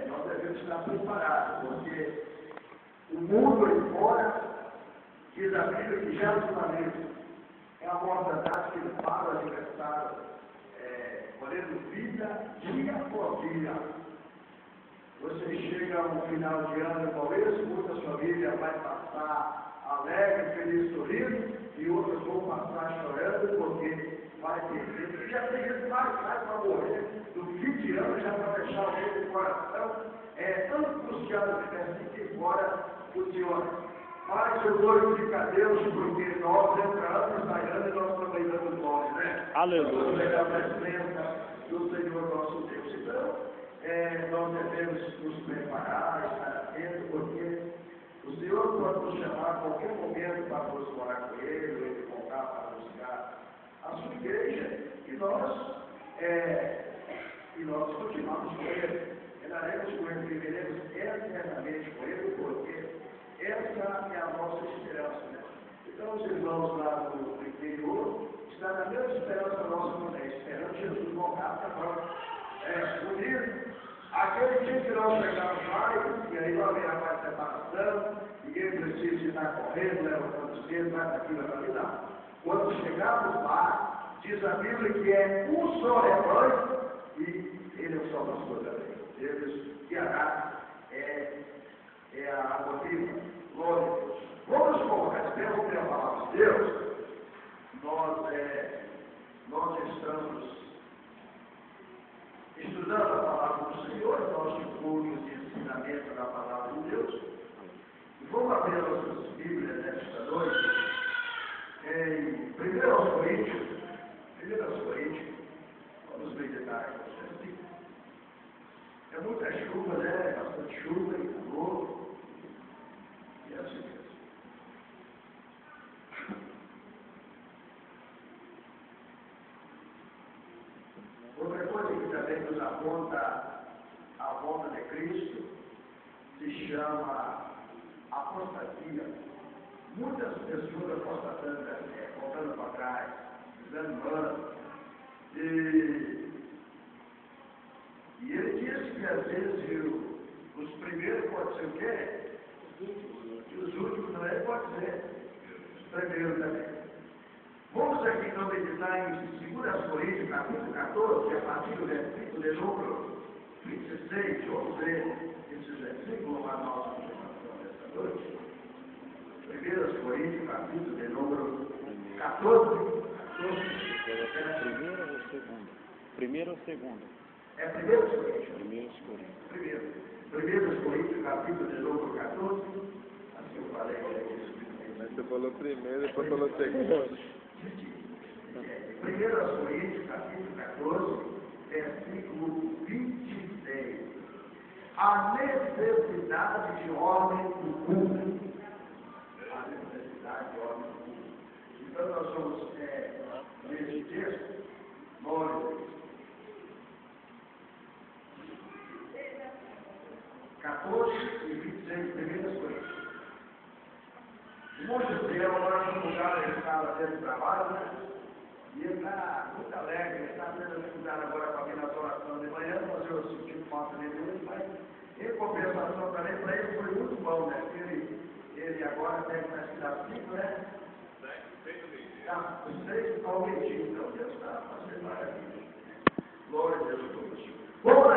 nós devemos estar preparados, porque o mundo aí fora diz a Bíblia que já é a mortandade que ele fala o adversário, colhendo vida dia por dia. Você chega a um final de ano igual esse, muita família vai passar alegre, feliz, sorrindo, e outras vão passar chorando porque vai ter. Já tem gente que vai para morrer no fim de ano, já para deixar o coração angustiado de que embora o Senhor. Mas eu glorifico a Deus porque nós entramos na ano e nós também damos glória, né? Aleluia. A presença do Senhor nosso Deus. Então, nós devemos nos preparar, estar atentos, porque o Senhor pode nos chamar a qualquer momento para nos morar com Ele, ou Ele voltar para buscar a sua igreja, e nós continuamos com Ele. Andaremos com Ele, viveremos eternamente com Ele, porque essa é a nossa esperança. Né? Então, os irmãos lá do interior estão na mesma esperança nossa também, esperando Jesus voltar para nós. Unir aquele dia que nós chegamos lá, e aí vai haver mais separação, ninguém precisa estar correndo, levantando os dedos, vai daqui, vai daqui, não. Quando chegarmos lá, diz a Bíblia que é um só rebanho e ele é um só pastor também. Deus guiará, é a água viva. Glória a Deus. Vamos colocar de pé, vamos ler a palavra de Deus. Nós estamos estudando a palavra do Senhor, nosso curso de ensinamento da palavra de Deus. E vamos abrir nossas Bíblias nesta noite em 1 Coríntios, vamos meditar em você. É muita chuva, né? Bastante chuva e calor. E assim mesmo. Outra coisa que também nos aponta a volta de Cristo se chama apostasia. Muitas pessoas apostatando, voltando para trás, desanimando. E ele disse que às vezes os primeiros pode ser o quê? E os últimos não é, pode ser os primeiros também. Vamos aqui então meditar em 2 Coríntios, capítulo 14, a partir do versículo de número 26, vamos ler esses versículos para a nossa meditação desta noite. 1 Coríntios, capítulo de número 14. Primeiro ou segundo? Primeiro ou segundo? É 1 Coríntios. Primeiro Coríntios. 1 Coríntios, capítulo de número 14. Assim eu falei que é isso. Mas você falou primeiro, depois falou segundo. 1 Coríntios, capítulo 14, versículo 26. A necessidade de ordem do culto. A necessidade de ordem do culto. Então nós vamos ler esse texto. Glória a Deus. 14 e 26, primeiras coisas. O monge José, lá no lugar, ele estava dentro do trabalho, né? E ele está muito alegre, ele está tendo dificuldade agora para vir nas orações de manhã, mas eu senti falta dele, mas em compensação também, para ele foi muito bom, né? Ele agora deve estar estudando 5, né? 6 está o mentinho, então Deus está fazendo maravilha. Glória a Deus. Vamos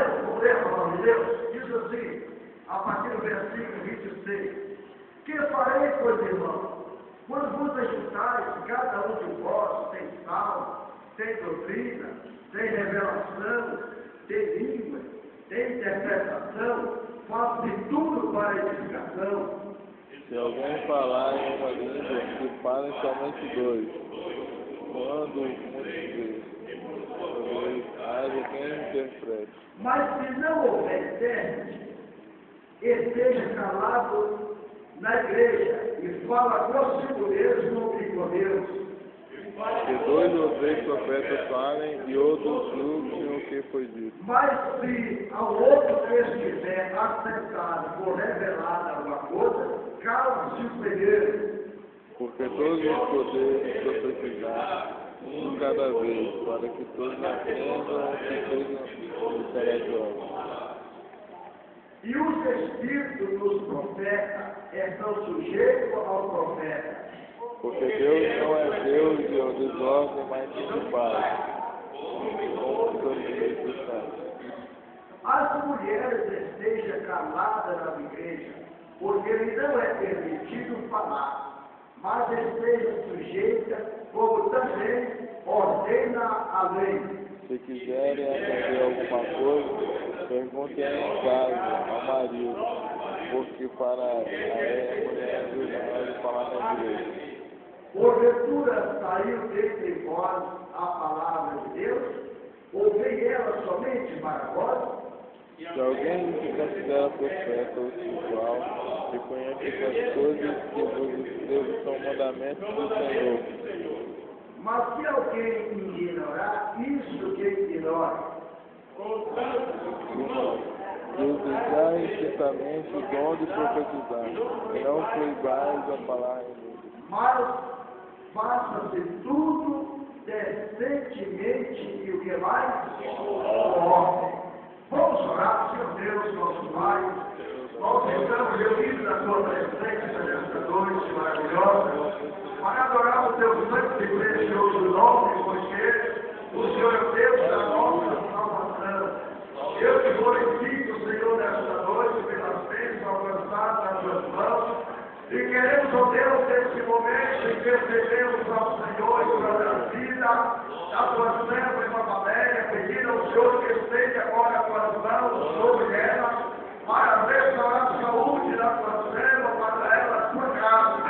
ler a palavra de Deus? Diz assim, a partir do versículo 26. Que farei, pois, irmão? Quando vos ajuntares, cada um de vós tem salmo, tem doutrina, tem revelação, tem língua, tem interpretação, faço de tudo para a edificação. Se alguém falar em uma língua, que falem somente dois. Quando haja quem interprete. Mas se não houver intérprete, esteja calado na igreja e fala consigo mesmo e com Deus. Que 2 ou 3 profetas falem e outros julguem o que foi dito. Mas se ao outro estiver acessado for revelada alguma coisa, cala-se o primeiro. Porque todos os poderes profetizar um cada vez, para que todos aprendam que sejam corajosos. E os espíritos dos profetas estão sujeitos ao profeta. Porque Deus não é Deus de desordem, mas de paz. Como As mulheres estejam caladas nas igrejas, porque lhe não é permitido falar, mas estejam sujeitas, como também ordena a lei. Se quiserem aprender alguma coisa, perguntem em casa ao marido, porque para a mulher ajuda a falar na igreja. Porventura saiu dentre vós a palavra de Deus, ou veio ela somente para vós? Se alguém se considera profeta ou espiritual, reconhece que as coisas que vos escrevo são mandamentos do Senhor. Mas se alguém ignorar isso que ignore, E usai intensamente o dom de profetizar, e não proibais a falar em língua. mas faça-se tudo decentemente e o que mais? Ordem. Vamos orar, Senhor Deus, nosso Pai. Nós estamos reunidos na tua presença nesta noite maravilhosa, para adorar o teu santo e precioso nome, porque o Senhor é Deus da nossa salvação. Eu te glorifico, Senhor, nesta noite, pelas bênçãos alcançadas nas tuas mãos. E queremos, ó Deus, nesse momento, intercedemos ao Senhor e toda a vida, da tua serva e tua Valéria, pedindo ao Senhor que estende agora as tuas mãos sobre ela, para restaurar a saúde da tua serva, para ela, a tua casa.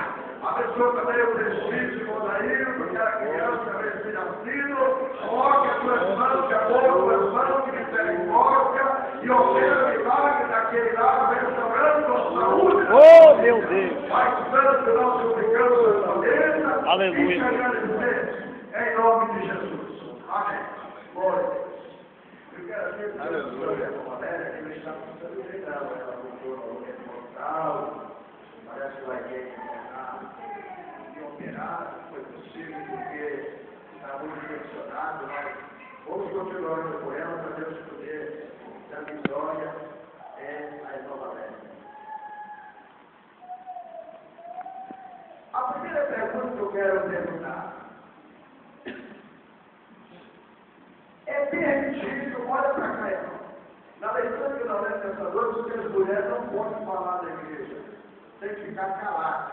Abençoa também o presbítero Modair, porque a criança recém-nascido, coloque as tuas mãos de amor, tuas mãos de misericórdia, e opera milagre daquele lado, restaurando a saúde. Oh, meu Deus! Pai Santo, nós suplicamos a tua mesa. Aleluia. E te agradecemos, em nome de Jesus. Amém. Glória a Deus. Eu quero aqui que a Valéria, que ele está precisando treinar, ela voltou no hospital, parece que vai ter que operar, foi possível, porque está muito infeccionado, mas vamos continuar orando por ela para Deus poder dar vitória a irmã Valéria. A primeira pergunta que eu quero perguntar é permitido, olha para cá, irmão. Na leitura que nós lemos essa noite, que as mulheres não podem falar da igreja, tem que ficar caladas.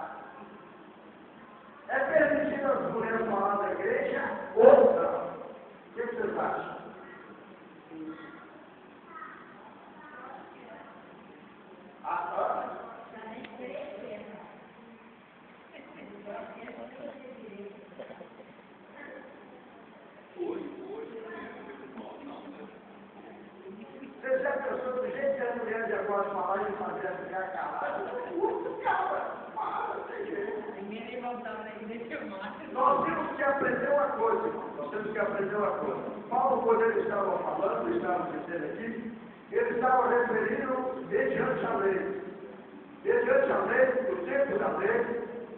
É permitido as mulheres falar da igreja ou não? O que vocês acham? Você já pensou do jeito que as mulheres de agora falarem e fazer ficar caladas? Para, tem jeito. Nós temos que aprender uma coisa, irmão. Nós temos que aprender uma coisa. Paulo, quando ele estava falando, estava dizendo aqui, ele estava referindo mediante a lei. Mediante a lei, no tempo da lei,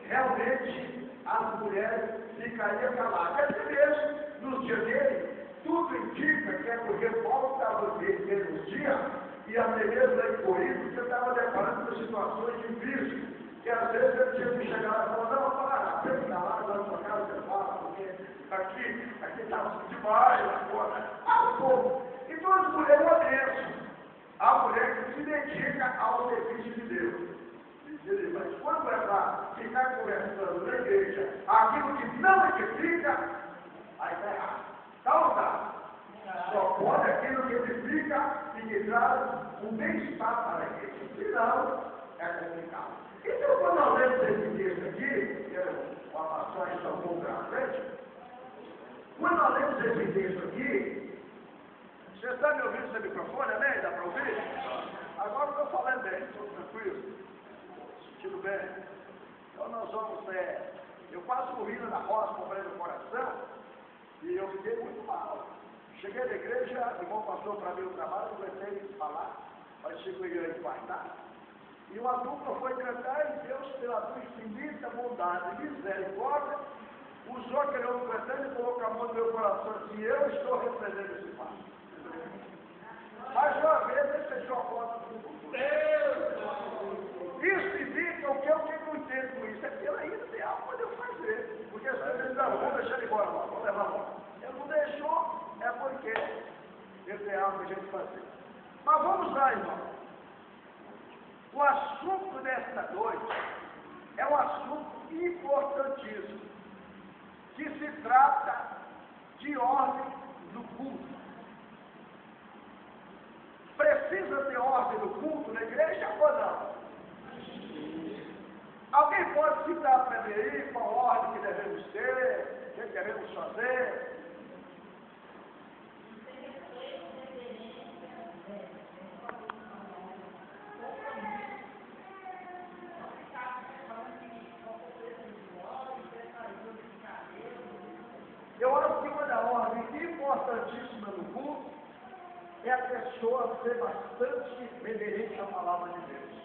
realmente as mulheres ficariam caladas. É assim mesmo, nos dias dele, tudo indica que é porque Paulo estava vivendo nos dias, e até mesmo em Corinto, você estava deparando com situações difíceis. Que às vezes ele tinha que chegar lá e falar, não, para, você está lá na sua casa, você fala, porque aqui está demais, agora. O povo. Então as mulheres é uma bênção. A mulher que se dedica ao serviço de Deus. Mas quando é para ficar conversando na igreja, aquilo que não edifica, aí está errado. Tá ou tá? Só pode aquilo que edifica e que traz um bem-estar para a igreja. Senão, é complicado. Então, quando nós lemos esse texto aqui, que é uma passagem tão pouco para frente, quando nós lemos esse texto aqui, você está me ouvindo seu microfone, né? Dá para ouvir? Agora eu estou falando bem, estou tranquilo, sentindo bem. Então nós vamos, eu quase morri na roça, comprei no coração, e eu fiquei muito mal. Cheguei na igreja, o irmão passou para mim o trabalho, eu comecei a falar, mas chegou a igreja quarta. E uma dupla foi cantar e Deus, pela sua infinita bondade e misericórdia, usou aquele outro cantando e colocou a mão no meu coração assim, eu estou repreendendo esse passo. Mais uma vez ele fechou a porta do futuro. Porque se ele diz, não, vamos deixar ele embora, vamos levar embora. Ele não deixou, é porque ele tem algo para a gente fazer. Mas vamos lá, irmão. O assunto desta noite é um assunto importantíssimo, que se trata de ordem no culto. Precisa ter ordem no culto na igreja ou não? Alguém pode citar para mim aí qual ordem que devemos ter, o que devemos fazer? Eu acho que uma da ordem importantíssima no culto é a pessoa ser bastante reverente à palavra de Deus.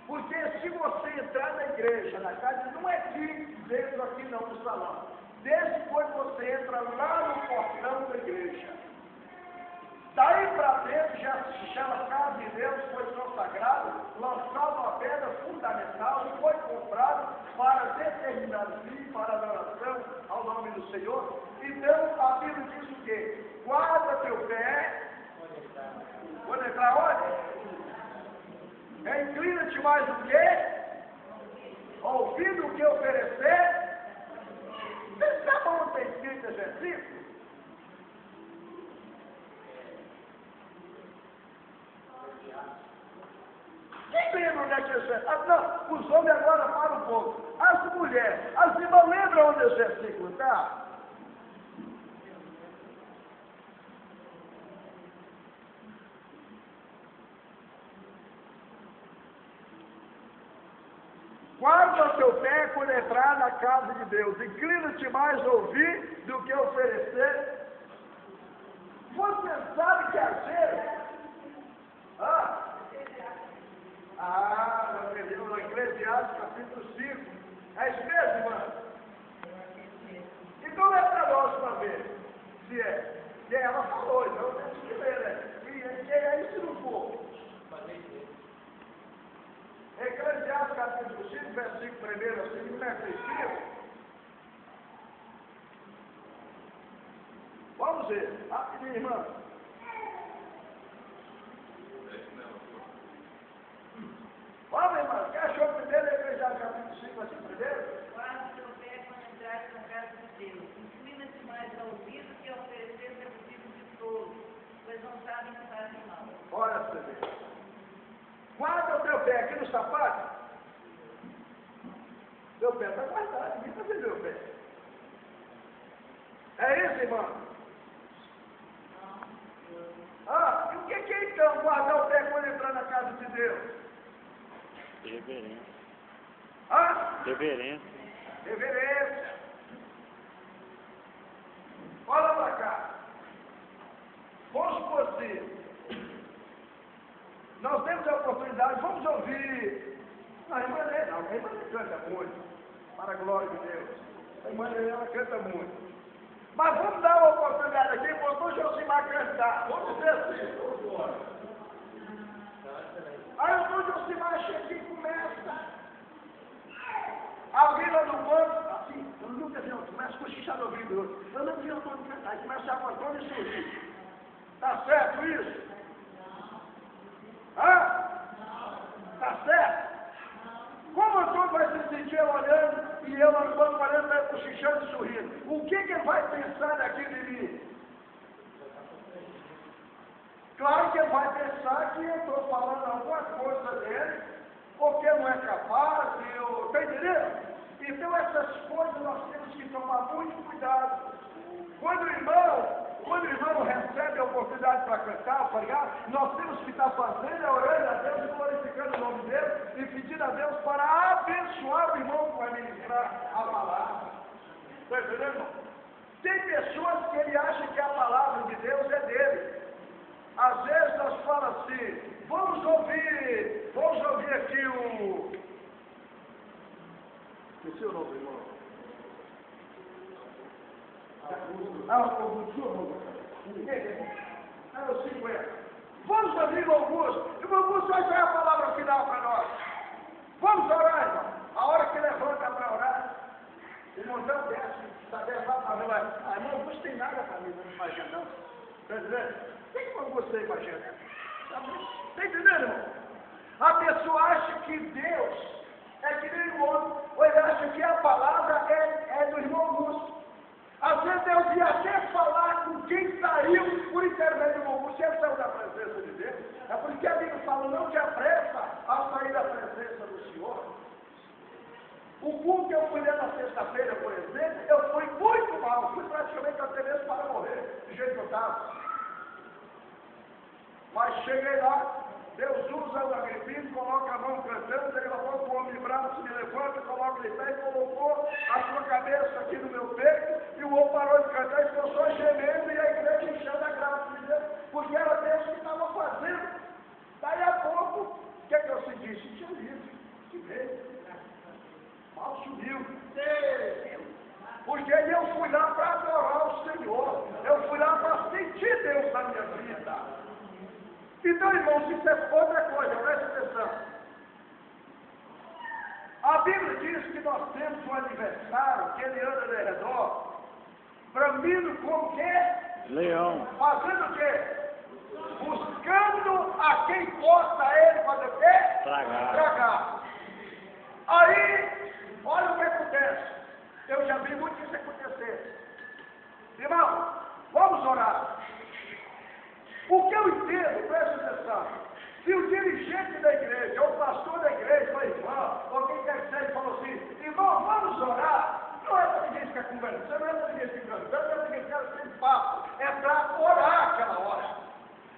Porque se você entrar na igreja, na casa, não é aqui, dentro aqui não, no salão. Desde quando você entra lá no portão da igreja. Daí para dentro já se chama casa de Deus, foi consagrado, lançado uma pedra fundamental e foi comprado para determinado fim, para adoração ao nome do Senhor. Então a Bíblia diz o quê? Guarda teu pé. Quando entrar onde? Inclina-te mais do que? Ouvindo o que oferecer? Você sabe onde tem escrito esse versículo? Quem lembra onde é que esse versículo? Não, os homens agora param um pouco. As mulheres, as irmãs lembram onde esse versículo está? Guarda o teu pé quando entrar na casa de Deus. Inclina-te mais a ouvir do que oferecer. Você sabe que às vezes... no Eclesiastes capítulo 5. É isso mesmo, irmã? Então é para nós para ver se é. E ela falou, então temos que ler, né? E é isso se não for. Eclesiastes capítulo 5, versículo 1, assim, não é preciso. Vamos ver, rapidinho, irmã. Vamos, irmã, quem achou primeiro Eclesiastes capítulo 5, versículo 1? Guarda o teu pé quando entrares na casa de Deus. Inclina-te mais ao ouvido que a oferecer sacrifício de tolos, pois não sabem que fazem mal. Olha para você ver. Guarda o teu pé aqui no sapato. Teu pé está guardado, ninguém está vendo meu pé. É isso, irmão? E o que é então guardar o pé quando entrar na casa de Deus? Reverência. Reverência. Reverência. Olha para cá. Vamos supor assim. Nós temos a oportunidade, vamos ouvir. A irmã canta muito, para a glória de Deus. A irmã ela canta muito. Mas vamos dar uma oportunidade aqui, botou o Josimar cantar. Vamos ver assim. Aí o Josimar chega e começa. Alguém lá no banco, assim, eu nunca vi, começa a cochichar no ouvido do outro. Eu não vi o Antônio cantar, aí começa a Antônio e sorrir. Tá certo isso? Tá certo? Como o Antônio vai se sentir olhando e eu lá no banco olhando para ele cochichando e sorrindo? O que ele vai pensar daquilo de mim? Claro que ele vai pensar que eu estou falando alguma coisa dele, porque não é capaz, está entendendo? Então essas coisas nós temos que tomar muito cuidado. Quando o irmão recebe a oportunidade para cantar, para ligar, nós temos que estar fazendo, orando a Deus, glorificando o nome dele e pedindo a Deus para abençoar o irmão que vai ministrar a palavra. Está entendendo, irmão? Tem pessoas que ele acha que a palavra de Deus é dele. Às vezes nós falamos assim, vamos ouvir aqui o... Esqueci o nome, irmão. O 50. Vamos ouvir o Augusto. E o Augusto vai dar a palavra final para nós. Vamos orar, irmão. A hora que levanta para orar. Irmãozão desce, saber lá para mim, ah, não gostei nada para mim, não imagina não. Está entendendo? O que eu gostei, imagina? Está entendendo, irmão? A pessoa acha que Deus é que nem o homem, ou ele acha que a palavra é do irmão Augusto. Às vezes Deus ia até falar com quem saiu por intermédio do irmão Augusto, ele saiu da presença de Deus. É por isso que a Bíblia fala, não te apressa a sair da presença do Senhor. O culto que eu fui ler na sexta-feira, por exemplo, eu fui muito mal, fui praticamente até mesmo para morrer, do jeito que eu estava. Mas cheguei lá, Deus usa o Agripino, coloca a mão cantando, daqui a pouco o homem bravo se me levanta, coloca ele pé e colocou a sua cabeça aqui no meu peito, e o homem parou de cantar e ficou só gemendo, e a igreja enchendo a graça de Deus, porque era Deus que estava fazendo. Daí a pouco, o que é que eu senti? Senti um livro, que veio. Mal subiu. Porque eu fui lá para adorar o Senhor. Eu fui lá para sentir Deus na minha vida. Então, irmãos, isso é outra coisa, preste atenção. A Bíblia diz que nós temos um adversário que ele anda de redor, bramindo como que? Leão. Fazendo o quê? Buscando a quem possa ele fazer o quê? Tragar. Aí, olha o que acontece. Eu já vi muito isso acontecer. Irmão, vamos orar. O que eu entendo, preste atenção, se o dirigente da igreja, ou o pastor da igreja, ou irmão, ou quem quer que seja, falou assim, irmão, vamos orar, não é para ninguém ficar conversando, não é para ninguém ficar cantando, não é para ninguém ficar sem papo, é para orar aquela hora.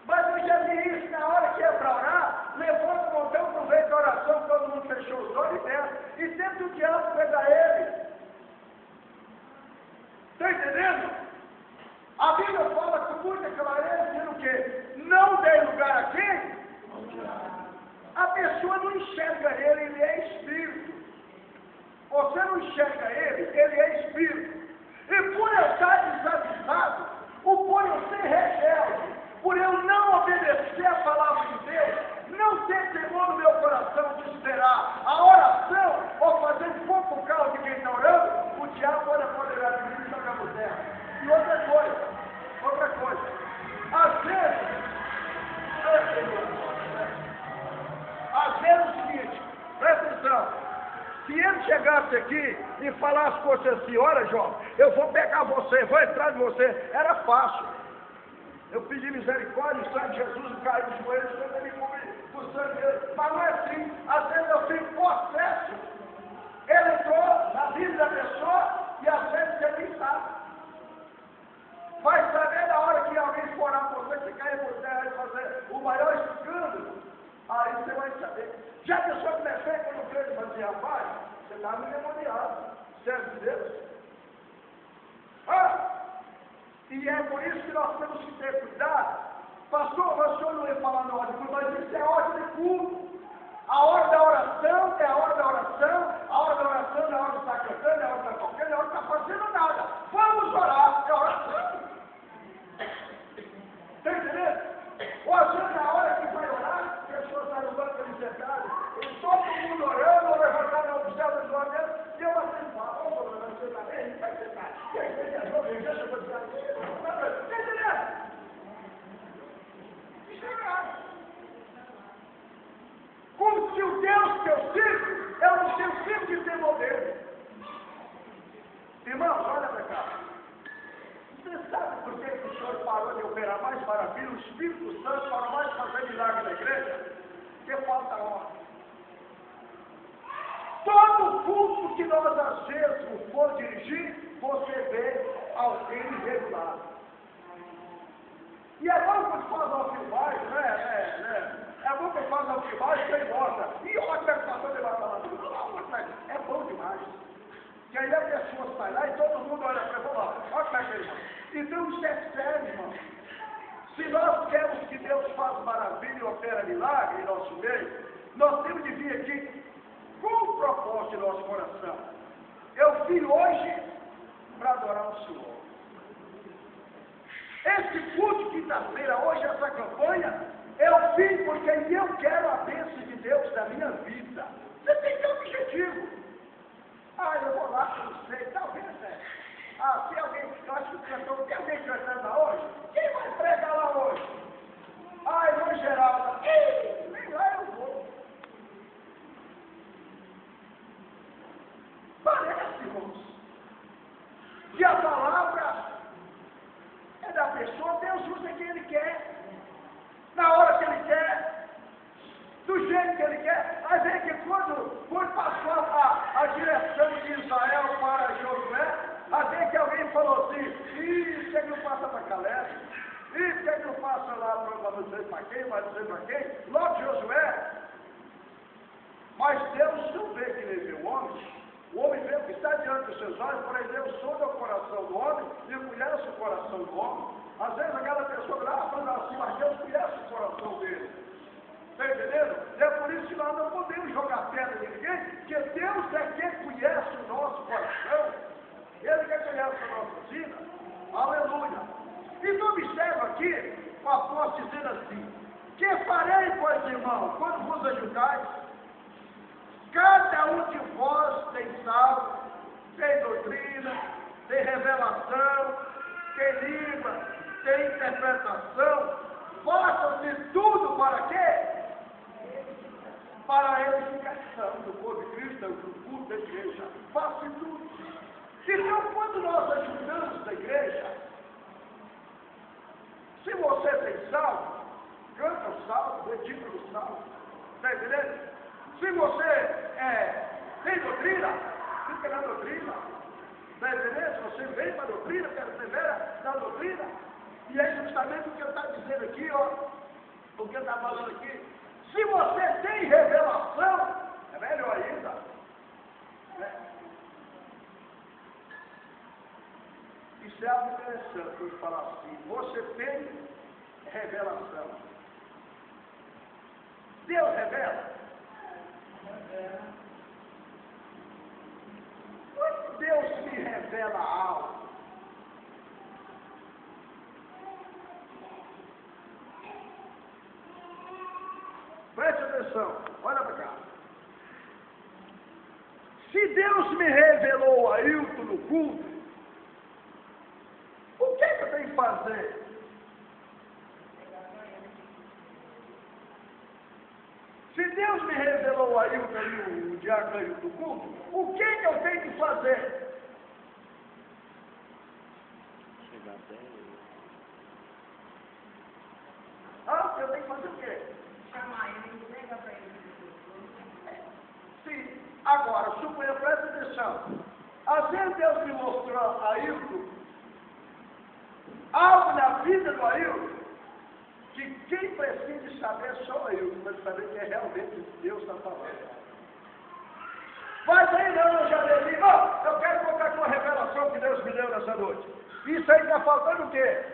Mas eu já vi isso, na hora que é para orar, levanta o montão, aproveita a oração, todo mundo fechou os olhos e desce, e sempre o diabo pega ele. Está entendendo? A Bíblia fala com muita clareza, dizendo o quê? Não dê lugar a quem? A pessoa não enxerga ele é espírito. Você não enxerga ele é espírito. E por eu estar desavisado, por eu ser rebelde, por eu não obedecer a palavra de Deus, não ter temor no meu coração de esperar a oração, ou fazer um pouco o carro de quem está orando, o diabo pode apoderar de mim e jogar por terra. E outra coisa, às vezes é o seguinte, presta atenção, se ele chegasse aqui e falasse com você assim, olha João, eu vou pegar você, vou entrar de você, era fácil. Eu pedi misericórdia, o sangue de Jesus caiu nos joelhos, quando ele comigo, o sangue dele, mas não é assim, às vezes eu tenho processo, ele entrou na vida da pessoa e às vezes você nem sabe. Vai saber na hora que alguém for orar por você, que cair por terra e fazer o maior escândalo, aí você vai saber. Já a pessoa que defende quando crente e fazia rapaz, você está me demoniado, servo de Deus. E é por isso que nós temos que ter cuidado. Pastor, mas o senhor não ia falar na hora de culto, mas isso é hora de culto. A hora da oração é a hora da oração, a hora da oração é a hora de estar cantando, é a hora de estar tocando, é a hora de estar fazendo nada. Vamos orar, é oração. Está entendendo? Ou às vezes na hora que vai orar, a pessoa está no banco ali sentado, e todo mundo orando, ou levantando ao céu das glórias, e eu assim falo, ô, você está bem? Vai sentar. E aí, você é jovem, deixa eu fazer assim. Está entendendo? Isso é errado. Como se o Deus que eu sirvo, eu não tenho filho de temor dele. Irmãos, olha para cá. Você sabe por que o Senhor parou de operar mais maravilha? O Espírito Santo parou mais de fazer milagre na igreja? Porque falta ordem. Todo culto que nós às vezes for dirigir, você vê alguém irregular. E é bom que faz uma filmagem, né? É bom que faz uma filmagem e você mostra. E olha que a situação de lá. É bom demais. Que aí a pessoa sai lá e todo mundo olha para ele e fala, olha como é que é, irmão. Então isso é sério, irmão. Se nós queremos que Deus faça maravilha e opera milagre em nosso meio, nós temos de vir aqui com um propósito em nosso coração. Eu vim hoje para adorar o Senhor. Esse culto de quinta-feira, hoje essa campanha, eu vim porque eu quero a bênção de Deus na minha vida. Você tem que ter um objetivo. Eu vou lá, não sei, tá Ah, tem alguém, eu acho que o cantor, tem alguém cantando hoje? Quem vai pregar lá hoje? Ah, irmã Geralda. Ei, nem lá eu vou. Parece, irmãos, que a palavra é da pessoa, Deus usa quem Ele quer, na hora que Ele quer, do jeito que Ele quer. Aí vem que quando passou a direção de Israel para Josué, aí vem que alguém falou assim, por que não passa para Caleb? Por que não passa lá para não sei para quem, vai dizer para quem? Logo Josué. Mas Deus não vê que Ele vê o homem. O homem vê o que está diante dos seus olhos, porém Deus sonda o coração do homem e conhece o coração do homem. Às vezes aquela pessoa fala assim, mas Deus conhece o coração dele. Está entendendo? E é por isso que nós não podemos jogar pedra em ninguém, porque Deus é quem conhece o nosso coração. Ele que conhece a nossa vida. Aleluia. Então observa aqui o apóstolo dizendo assim, que farei, pois, irmão, quando vos ajudais? Cada um de vós tem salvo, tem doutrina, tem revelação, tem língua, tem interpretação. Façam-se tudo para quê? Para a edificação do corpo de Cristo, do culto da igreja. Façam tudo. Então, quando nós ajudamos a igreja, se você tem salvo, canta o salvo, dedica o salvo. Está entendendo? Se você tem doutrina, fica na doutrina. Está entendendo? Se você vem para a doutrina, persevera na doutrina. E é justamente o que eu estou dizendo aqui, ó. O que eu estou falando aqui. Se você tem revelação, é melhor ainda. Né? Isso é algo interessante, eu falar assim. Você tem revelação. Deus revela. Quando Deus me revela algo, preste atenção, olha para cá. Se Deus me revelou a Ailton no culto, o que é que eu tenho que fazer? Se Deus me revelou aí o diácono do culto, o que eu tenho que fazer? Chegar até ele. Ah, eu tenho que fazer o quê? Chamar ele, entrega para ele. Sim. Agora, suponha, presta atenção. Às vezes Deus me mostrou a Ailton algo na vida do Ailton que quem precisa saber é só o Ailton, para saber que é realmente Deus está falando. Mas aí não, eu já li, não, eu quero contar com a revelação que Deus me deu nessa noite. Isso aí está faltando o quê?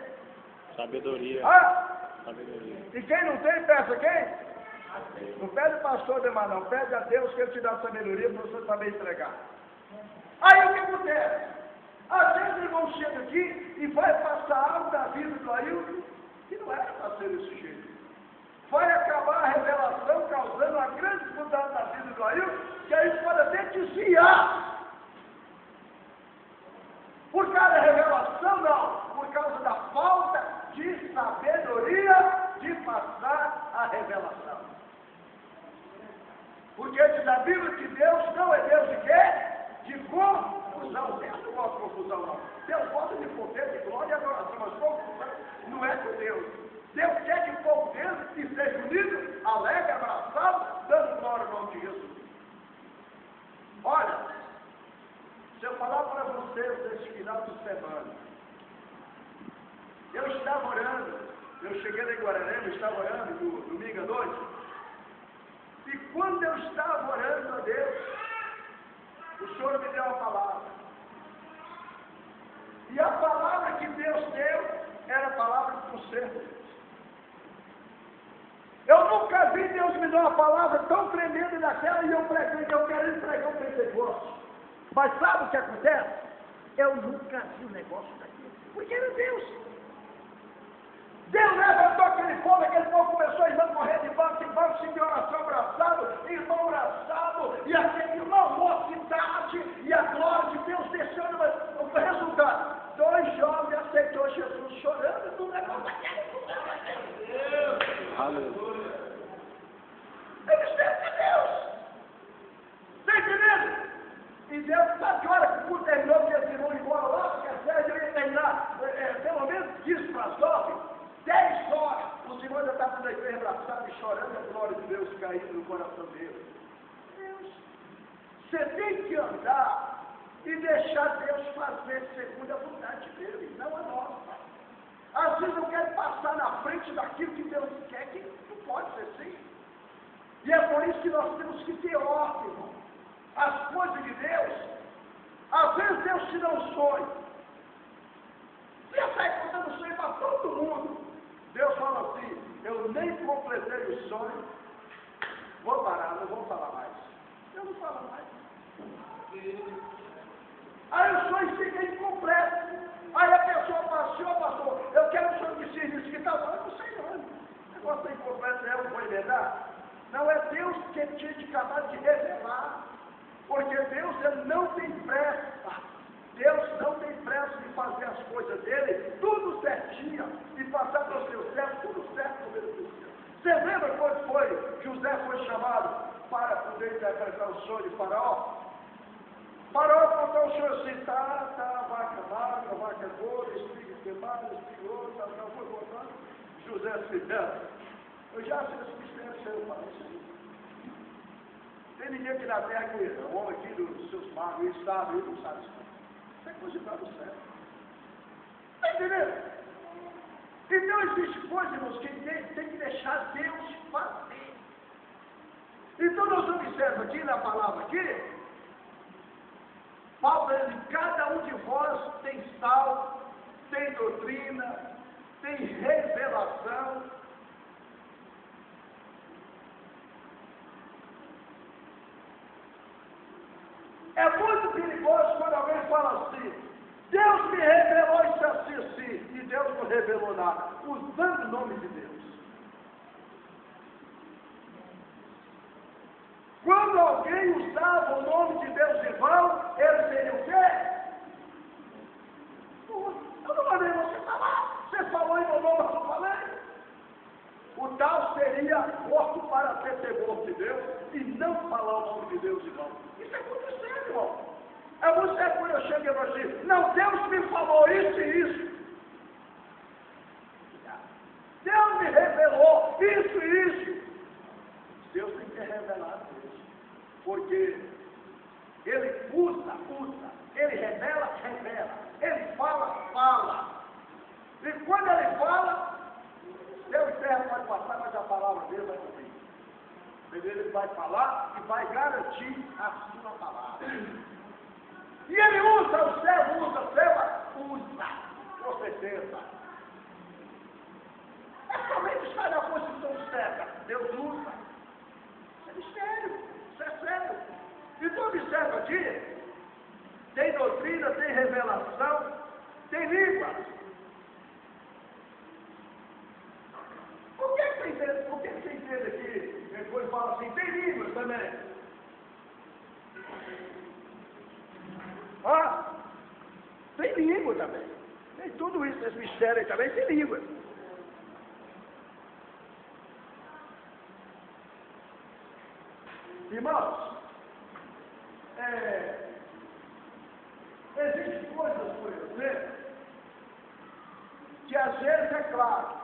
Sabedoria. Ah? Sabedoria. E quem não tem, peça quem? Não pede o pastor demais, não. Pede a Deus que Ele te dá sabedoria para você saber entregar. Aí o que acontece? Às vezes o irmão chega aqui e vai passar algo da vida do Ailton que não era para ser desse jeito. Vai acabar a revelação causando uma grande dificuldade na vida do Ailton, que aí pode até desviar. Por causa da revelação, não. Por causa da falta de sabedoria de passar a revelação. Porque diz a Bíblia que Deus não é Deus de quê? De confusão. Deus não gosta de confusão, não. Deus gosta de poder, de glória e adoração, mas confusão não é com Deus. Deus quer que o povo dele esteja unido, alegre, abraçado, dando glória ao nome de Jesus. Olha, se eu falar para vocês nesse final de semana, eu estava orando, eu cheguei em Guararema, estava orando domingo à noite, e quando eu estava orando a Deus, o Senhor me deu uma palavra. E a palavra que Deus deu era a palavra do conserto. Eu nunca vi Deus me dar uma palavra tão tremenda daquela e eu preguei, eu quero pregar um Pentecostes. Mas sabe o que acontece? Eu nunca vi um negócio daquilo. Porque era Deus. Deus levantou aquele povo começou a irmão correr de banco em banco, sem oração abraçado, irmão abraçado, e aquele irmão, mocidade, e a glória de Deus descendo, mas o resultado, Aleluia. É mistério de Deus. Está entendendo? E Deus, sabe que hora que o culto terminou, que eles irão embora lá, porque às 10 eu ia terminar, pelo menos 15 para as 9, 10 horas. O Senhor ainda estava na igreja abraçado e chorando, a glória de Deus caindo no coração dele. Deus, você tem que andar e deixar Deus fazer segundo a vontade dele, não a nossa. Às vezes eu quero passar na frente daquilo que Deus quer, que não pode ser assim. E é por isso que nós temos que ter ordem, irmão. As coisas de Deus, às vezes Deus te dá um sonho. Você sai contando sonho para todo mundo. Deus fala assim, eu nem completei o sonho, vou parar, não vou falar mais. Eu não falo mais. Aí o sonho fica incompleto. Aí a pessoa fala, senhor pastor, eu quero um sonho de serviço que está bom, eu não sei não. O negócio é incompleto, eu vou emendar. Não é Deus que tinha de acabar de revelar. Porque Deus ele não tem pressa. Deus não tem pressa de fazer as coisas dele, tudo certinho, e passar para os seus servos, tudo certo no meio do céu. Você lembra quando José foi chamado para poder interpretar o sonho de Faraó? Faraó contou o sonho assim, vaca gorda, espiga queimada, espiga outra, foi contando. José se eu já sei esse mistério seu, pai, isso aí. Tem ninguém aqui na terra que o homem aqui dos seus magos, ele sabe, ele não sabe isso. Isso é coisa do céu. Está entendendo? Então existe coisa, irmãos, que tem que deixar Deus fazer. Então nós observamos aqui na palavra aqui, Paulo diz, cada um de vós tem sal, tem doutrina, tem revelação. É muito perigoso quando alguém fala assim, Deus me revelou isso assim, e Deus não revelou nada, usando o nome de Deus. Quando alguém usava o nome de Deus em vão, ele seria o quê? Eu não mandei você falar, você falou em meu nome, eu não falei. O tal seria morto para ser temor de Deus e não falar o nome de Deus, irmão. Isso é muito sério, irmão. É muito sério quando eu chego e falo assim, não, Deus me falou isso e isso. Deus me revelou isso e isso. Deus tem que revelar isso. Porque Ele usa. Ele revela. Ele fala. E quando Ele fala, Deus e terra pode passar, mas a palavra dele vai cumprir. Ele vai falar e vai garantir a sua palavra. E ele usa, o servo usa, com certeza. É somente estar na posição certa. Deus usa. Isso é mistério, isso é sério. Então observa aqui, tem doutrina, tem revelação, tem língua. Por que você entende aqui? Depois fala assim, tem línguas também. Tem língua também. Tem tudo isso, esse mistério aí também tem língua. Irmãos, existem coisas, por exemplo, que às vezes é claro.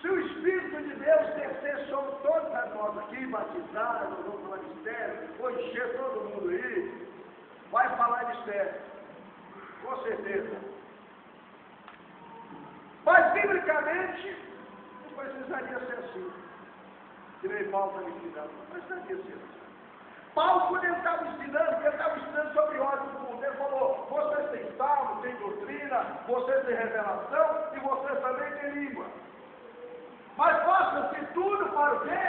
Se o Espírito de Deus descer sobre todos nós aqui, batizar, no novo ministério, ou encher todo mundo aí, vai falar de mistério. Com certeza. Mas, biblicamente, não precisaria ser assim. Que nem Paulo está me ensinando. Não precisaria ser assim. Paulo, quando ele estava ensinando sobre ordem do mundo, ele falou, vocês têm salmo, têm doutrina, vocês têm revelação, e vocês também têm língua. Mas faça-se tudo para o quê?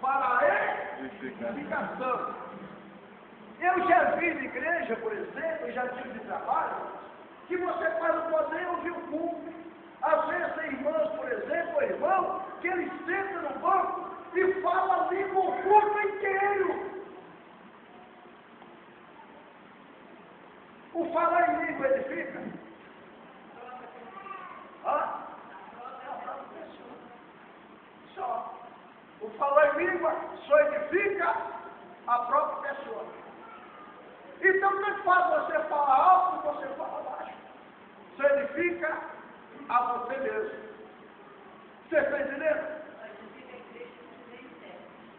Para a edificação. Eu já vi de igreja, por exemplo, já tive de trabalho, que você faz o poder ouvir o culto. Às vezes tem irmãos, por exemplo, ou irmão, que ele senta no banco e fala a língua o culto inteiro. O falar em língua edifica? Isso O falar em língua só edifica a própria pessoa. Então, tanto faz você falar alto ou você fala baixo. Só edifica a você mesmo. Você está entendendo?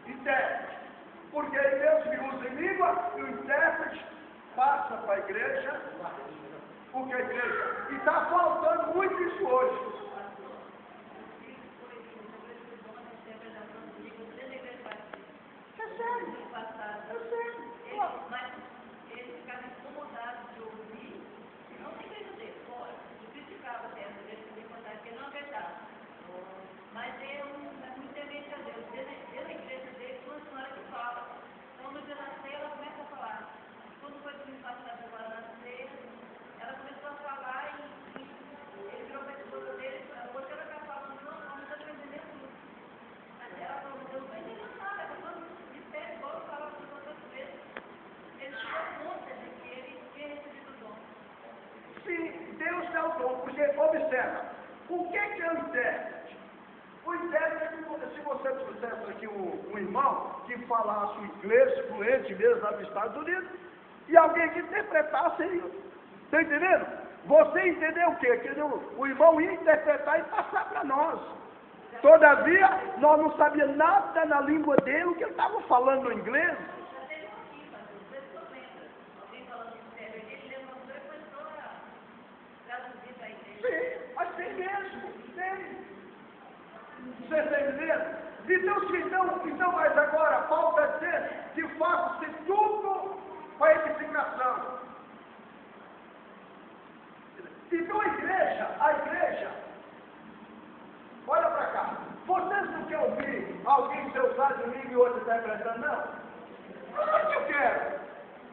Intérprete. Porque aí Deus que usa em língua e o intérprete passa para a igreja o que a igreja. E está faltando muito isso hoje. É sério. É sério. Mas eles ficaram incomodados de ouvir, não tem que dizer, fora, eu criticava até, eu contar que não acreditava. Mas eu não temente a Deus. Dentro da igreja dele, uma senhora que fala. Então, no dia da ceia, ela começa a falar. Quando foi me passar de lá na ceia, ela começou a falar e ele virou para a esposa dele e falou, você vai estar falando, não está entendendo tudo. Mas ela falou, eu não estou entendendo nada, ela falou, de pé, igual eu falava com outras vezes. Ele se deu conta de que ele tinha recebido o dom. Sim, Deus dá o dom, porque observa, o que é o intérprete? O intérprete, se você trouxesse aqui um irmão que falasse o inglês fluente mesmo lá nos Estados Unidos, e alguém que interpretasse, está entendendo? Você entendeu o quê? Que o irmão ia interpretar e passar para nós. Todavia, nós não sabíamos nada na língua dele, o que ele estava falando no inglês. Já teve aqui, pastor, você não lembra? Alguém falando de sério, ele levantou e começou a traduzir para a igreja. Sim, mas tem mesmo, tem. Você está entendendo? Então, mas agora, Paulo vai dizer que faça-se tudo para edificação. Então a igreja, olha para cá, vocês não querem ouvir alguém ser usado de língua e outro interpretando, não? Não que eu quero.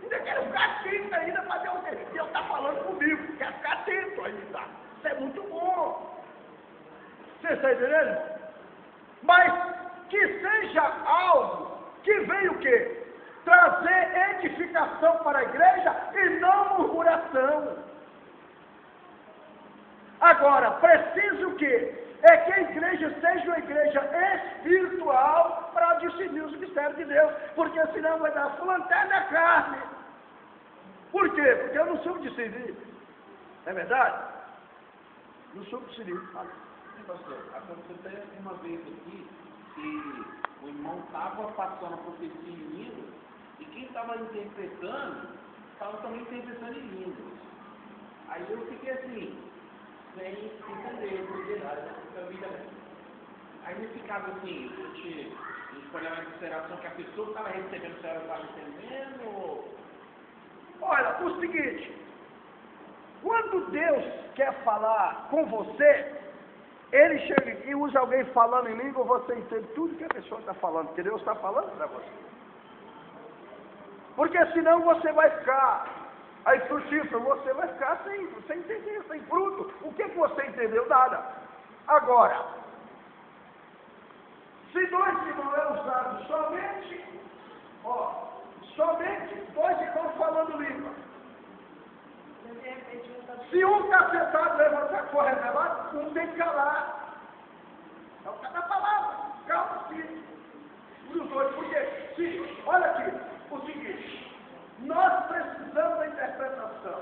Ainda quero ficar atento ainda para Deus está falando comigo, quero ficar atento ainda. Isso é muito bom. Você está entendendo? Mas que seja algo que venha o quê? Trazer edificação para a igreja e não murmuração. Agora, precisa o quê? É que a igreja seja uma igreja espiritual para discernir os mistérios de Deus, porque senão vai dar lanterna na carne. Por quê? Porque eu não soube discernir. É verdade? Não soube discernir. Pastor, aconteceu até uma vez aqui que o irmão estava passando a profecia em línguas e quem estava interpretando estava também interpretando em línguas. Aí eu fiquei assim, sem entender, porque aí nesse caso assim, a gente pode levar em consideração que a pessoa que estava recebendo se ela estava entendendo ou... Olha, o seguinte, quando Deus quer falar com você, Ele chega e usa alguém falando em língua, você entende tudo que a pessoa está falando, porque Deus está falando para você. Porque senão você vai ficar, aí frutífero, você vai ficar sem entender, sem fruto. O que você entendeu? Nada. Agora, se dois irmãos é usado somente dois irmãos falando língua. Se um cacetado levantar for revelado, um tem que calar. É o cara da palavra. Calma, sim. Os dois, porque, olha aqui, o seguinte, nós precisamos da interpretação.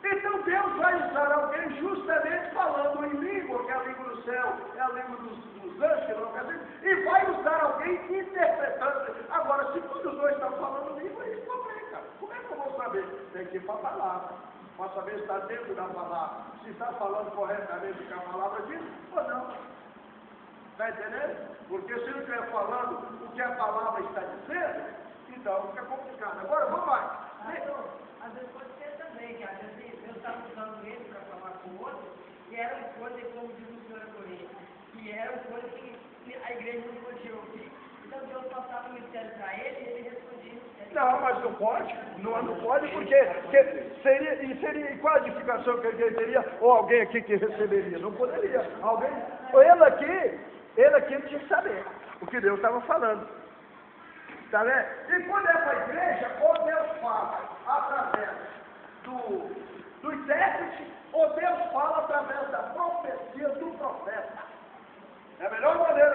Então Deus vai usar alguém justamente falando em língua, que é a língua do céu, é a língua dos anjos, que não quer dizer, e vai usar alguém interpretando. Agora, se todos os dois estão falando língua, isso complica. Como é que eu vou saber? Tem que ir para a palavra, para saber se está dentro da palavra, se está falando corretamente o que a palavra diz ou não. Está entendendo? Porque se não estiver falando o que a palavra está dizendo, então fica complicado. Agora, vamos lá. Às vezes pode ser também, que às vezes Deus está usando ele para falar com o outro, e eram coisas, como diz o senhor Corinthians, que eram coisas que a igreja não podia ouvir. Então Deus passava o mistério para ele e ele respondia. Não, mas não pode. Não pode porque seria qual a edificação que ele teria? Ou alguém aqui que receberia? Não poderia. Ele aqui tinha que saber o que Deus estava falando. Tá vendo? E quando é para a igreja, ou Deus fala através do intérprete, ou Deus fala através da profecia do profeta. É a melhor maneira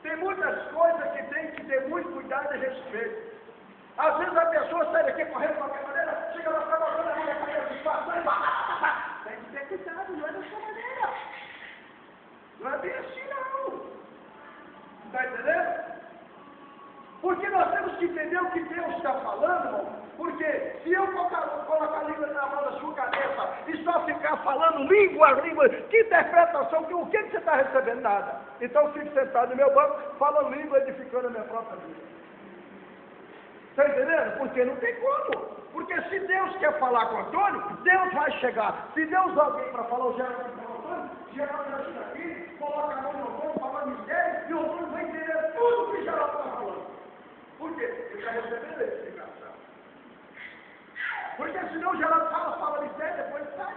Tem muitas coisas que tem que ter muito cuidado e respeito. Às vezes a pessoa sai daqui correndo de qualquer maneira, chega lá, está botando a mão na cabeça e passa e tem que ter cuidado, não é dessa maneira. Não é bem assim, não. Está entendendo? Porque nós temos que entender o que Deus está falando, irmão. Porque se eu colocar a língua na mão da sua cabeça e só ficar falando língua, que interpretação, o que você está recebendo? Nada. Então eu fico sentado no meu banco, falando língua, edificando a minha própria vida. Está entendendo? Porque não tem como. Porque se Deus quer falar com o Antônio, Deus vai chegar. Se Deus alguém para falar o Geraldo com o Antônio, Geraldo vai chegar aqui, coloca a mão no Antônio, fala mistério, e o Antônio vai entender tudo que Geraldo está falando. Por quê? Ele está recebendo a explicação. Porque senão Geraldo fala mistério, depois sai.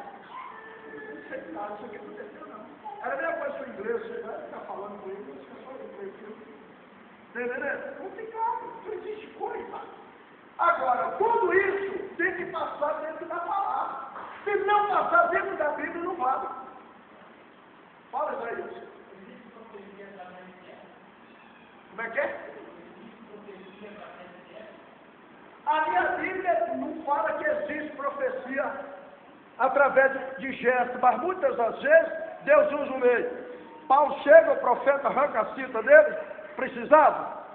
Não sei nada, isso aqui aconteceu não. Era a mesma coisa com o inglês, você vai ficar falando com ele, você fica só em inglês. Entendeu? Complicado, não existe coisa. Agora, tudo isso tem que passar dentro da palavra. Se não passar dentro da Bíblia, não vale. Fala para isso. Como é que é? A minha Bíblia não fala que existe profecia através de gestos, mas muitas das vezes Deus usa o meio. Paulo chega, o profeta arranca a cinta dele. Precisava?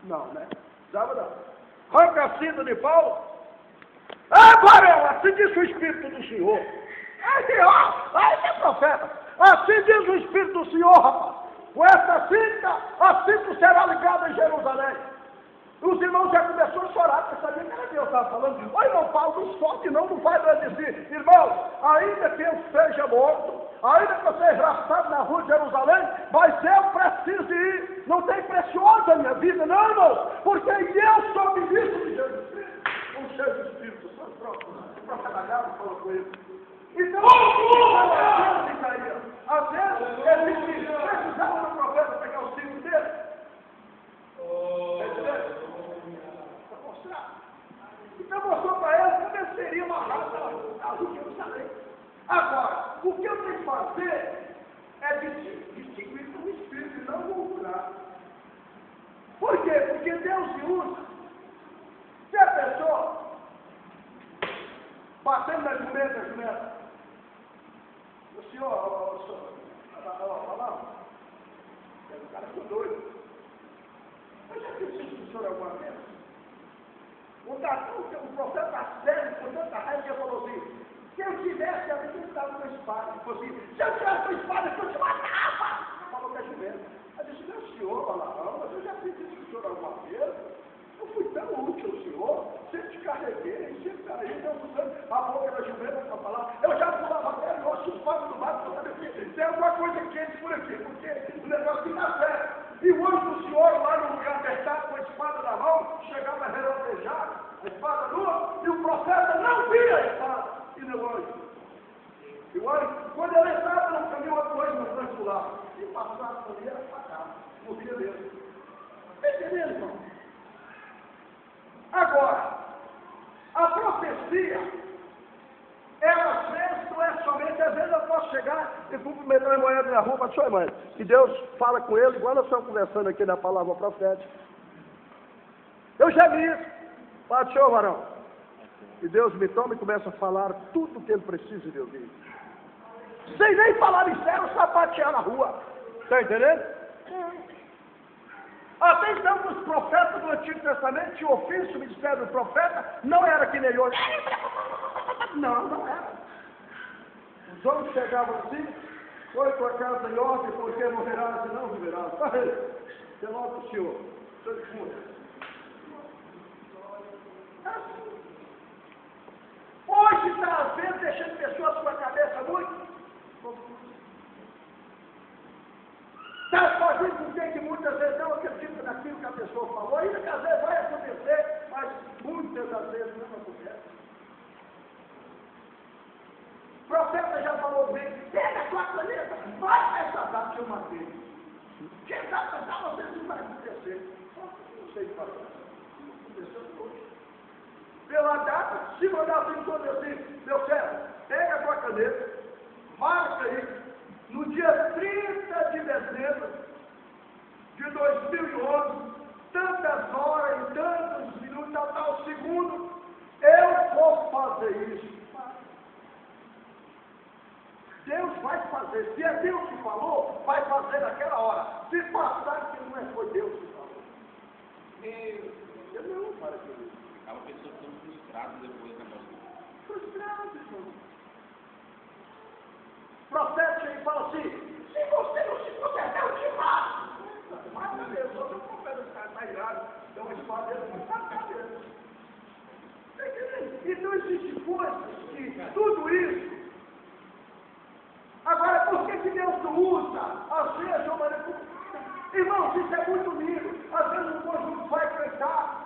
Não, né? Precisava não. Arranca a cinta de Paulo. Agora, assim diz o Espírito do Senhor. Aí é profeta. Assim diz o Espírito do Senhor, rapaz. Com essa cinta, a cinta será ligada em Jerusalém. Os irmãos já começaram a chorar, porque sabia que era Deus estava falando. Ô irmão Paulo, não solte não vai mais dizer. Irmão, ainda que eu seja morto, ainda que eu seja arrastado na rua de Jerusalém, mas eu preciso ir. Não tem preciosa a minha vida, não, irmão. Porque eu sou ministro de Jesus Cristo. O cheio do Espírito Santo, pronto. O profeta Galo falou com ele. Então, às vezes, ele precisava do profeta pegar o cinto dele. Para mostrar. Então mostrou para ele como ele seria uma raça a Jerusalém. Agora, o que eu tenho que fazer é distinguir com o Espírito e não mostrar. Por quê? Porque Deus se usa. Se a pessoa batendo na jumenta, o senhor, falava, o cara ficou doido. Eu já fiz isso com o senhor alguma vez. O profeta sério, com tanta raiva, que falou assim: se eu tivesse ali, eu estava com a espada. Ele falou assim: se eu tivesse com a espada, eu te matava. Falou que é jumento. Eu disse: meu senhor, Balaão, mas eu já fiz isso com o senhor alguma vez. Eu fui tão útil ao senhor, sempre te carreguei, sempre carreguei, não usando a boca da jumenta para falar. Eu já pulava até o nosso espada do mato para saber se tem alguma coisa quente por aqui, porque o negócio fica sério. E o anjo do Senhor, lá no lugar apertado, com a espada na mão, chegava a relotejar a espada nua, e o profeta não via a espada. E no anjo. E o anjo, quando ele entrava no caminho, o anjo no canto lá. E passava por ali, era fatal. Morria mesmo. Está entendendo, irmão? Agora, a profecia, ela às vezes não é somente, às vezes eu posso chegar e cumprimentar a mulher na rua, mas sua mãe, e Deus fala com ele, igual nós estamos conversando aqui na palavra profética. Eu já vi isso, Pai, senhor varão, e Deus me toma e começa a falar tudo o que ele precisa de ouvir, sem nem falar mistério, sapatear na rua, está entendendo? Até então, os profetas do Antigo Testamento tinham ofício, o ministério do profeta não era que nem hoje. Não era. Os homens chegavam assim, foi tua casa em ordem, porque não verás e não viverás. Tem logo o senhor. Hoje está às vezes deixando pessoas com a cabeça muito está fazendo com que muitas vezes não acredita naquilo que a pessoa falou, ainda que às vezes vai acontecer, mas muitas das vezes não acontece. O profeta já falou bem, pega a sua caneta, vai essa data que eu matei. Que data você não vai acontecer? Não sei o que fazer. Aconteceu hoje. Pela data, se mandar assim todo assim, meu servo, pega a sua caneta, marca aí. No dia 30 de dezembro de 2011, tantas horas, tantos minutos, tal segundo, eu vou fazer isso. Deus vai fazer. Se é Deus que falou, vai fazer naquela hora. Se passar que não foi Deus que falou. Eu não para aquilo. Acaba a pessoa ficando frustrada depois, né, pastor? Frustrado, irmão. O profeta chega e fala assim: se você não se consertar, eu te mato. Mas, meu Deus, eu sou o profeta, esse cara está irado. Deu uma espada dele, mas está cabendo. Então existe coisas que tudo isso. Agora, por que Deus não usa? Às vezes, irmãos, isso é muito lindo. Às vezes um conjunto vai cantar.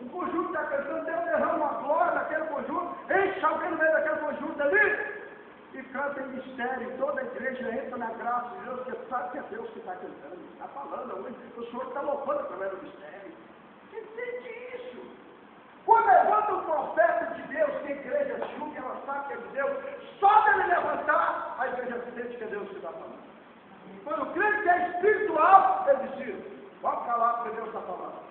O conjunto está cantando, Deus derrama uma glória naquele conjunto, enche alguém no meio daquele conjunto ali e canta em mistério. Toda a igreja entra na graça de Deus, porque sabe que é Deus que está cantando, está falando, o Senhor está louvando através do mistério. Você sente isso? Quando levanta um profeta de Deus, que a igreja julga, ela sabe que é de Deus, só dele levantar, a igreja sente que é Deus que está falando. Quando o crente é espiritual, ele diz: vamos calar porque Deus está falando.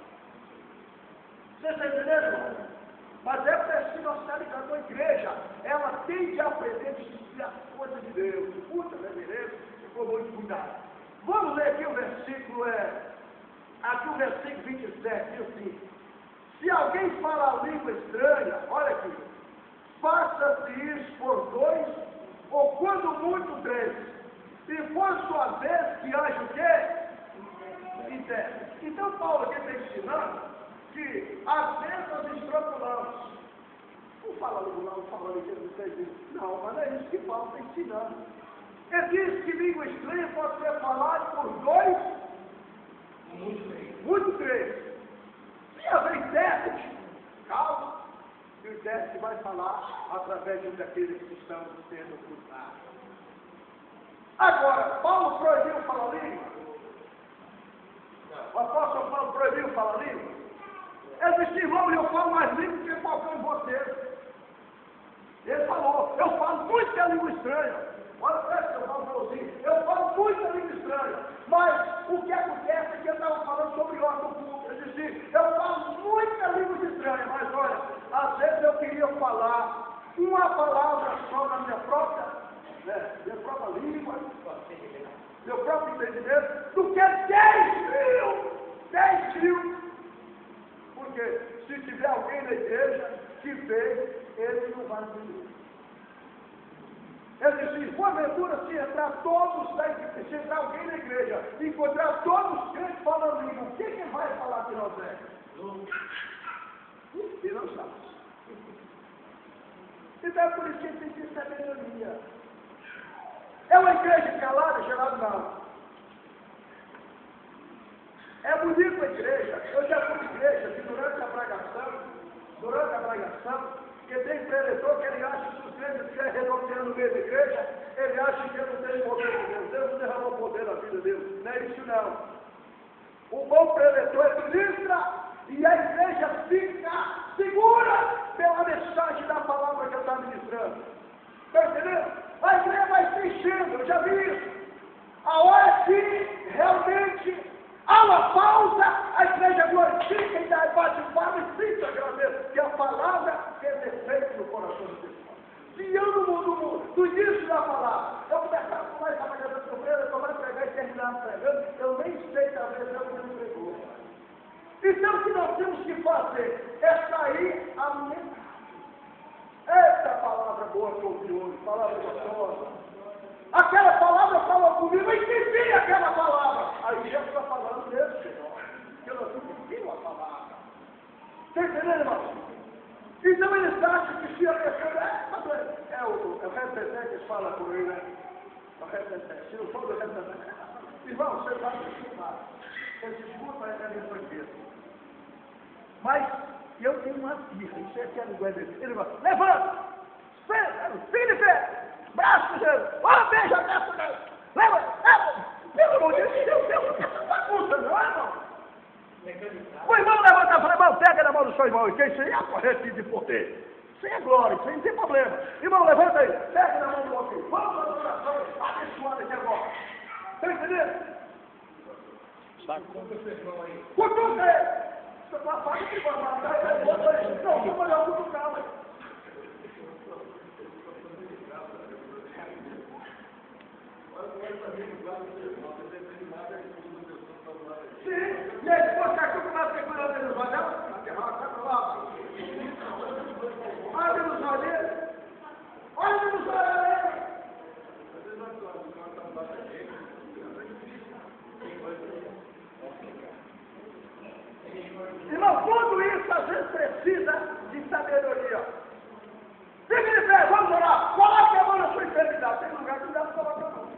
Você está entendendo, irmão? Mas é preciso nós estar ligado com a igreja. Ela tem de aprender a distinguir as coisas de Deus. Puta, né, beleza? Ficou muito cuidado. Vamos ler aqui o versículo, aqui o versículo 27, diz assim: se alguém fala língua estranha, olha aqui, faça-se isso por 2, ou quando muito 3. E for sua vez que haja o quê? Em 10. Então Paulo aqui está ensinando que às vezes nós extrapolamos. Não fala língua, não fala língua, não, mas é isso que Paulo está ensinando. Ele diz que língua estranha pode ser falada por 2, muito 3. Se haver intérprete, calma, e o intérprete vai falar através de um daqueles que estão sendo cruzados. Agora, Paulo proibiu falar língua? O apóstolo Paulo proibiu falar língua? Ele disse: irmão, eu falo mais língua que qualquer um de vocês. Ele falou: eu falo muita língua estranha. Olha para esse irmão, falou assim: eu falo muita língua estranha. Mas o que acontece é que ele estava falando sobre ordem pública. Ele disse: eu falo muita língua estranha, mas olha, às vezes eu queria falar uma palavra só na minha própria língua, meu próprio entendimento, do que 10 mil. Porque se tiver alguém na igreja que veio, ele não vai entender. Ele disse: porventura, se entrar alguém na igreja e encontrar todos os crentes falando língua, o que ele vai falar de nós? E não sabe. Então é por isso que ele tem que ter sabedoria. É uma igreja calada, gelada não. É bonito a igreja. Eu já fui igreja que durante a pregação, que tem preletor que ele acha que os crentes estiverem redondo no meio da igreja, ele acha que ele não tem poder de Deus. Deus não derramou poder na vida dele. Não é isso não. O bom preletor ministra e a igreja fica segura pela mensagem da palavra que ele está ministrando. Está entendendo? A igreja vai se enchendo, eu já vi isso. A hora que realmente há uma pausa, a igreja glorifica e dá bate palma e fica agradecer, que a palavra fez efeito no coração do pessoal. Se eu no início da palavra, eu começar a falar essa manhã da sofrência, eu vou pregar e terminar pregando, eu nem sei talvez eu não pregou. Então o que nós temos que fazer é sair a mensagem. Essa palavra boa que eu ouvi hoje, palavra gostosa. Aquela palavra falou comigo, eu entendi aquela palavra. Aí Jesus está falando mesmo, Senhor. Que eu não entendi a palavra. Está entendendo, irmão? Então eles acham que se a pessoa é o representante que fala com ele, né? O representante. Se não for do representante, irmão, você vai desculpar. Você desculpa, é minha franqueza. Mas eu tenho uma birra, isso é que é a linguagem dele. Ele vai, levanta! Fica de pé! Braço de Jesus! Olha, beija a testa dele! Leva! Pelo amor de Deus, essa bagunça, não é, irmão? O irmão levanta e fala: irmão, pega na mão do seu irmão, que isso aí é a corrente de poder. Isso aí é glória, isso aí não tem problema. Irmão, levanta aí, pega na mão do outro. Vamos para a oração abençoada aqui agora. Está entendendo? Tá com... Cutuca ele! Você fala, fala que vai matar ele. Não, vou olhar o cutucar, ué. Sim, e aí depois que a culpa vai ser cuidado dele nos olhos, vai pra lá. Olha nos olhos dele. Olha nos olhos dele. Irmão, tudo isso às vezes precisa de sabedoria. Fique de pé, vamos orar. Coloque a mão na sua enfermidade. Tem lugar que não dá para colocar a mão.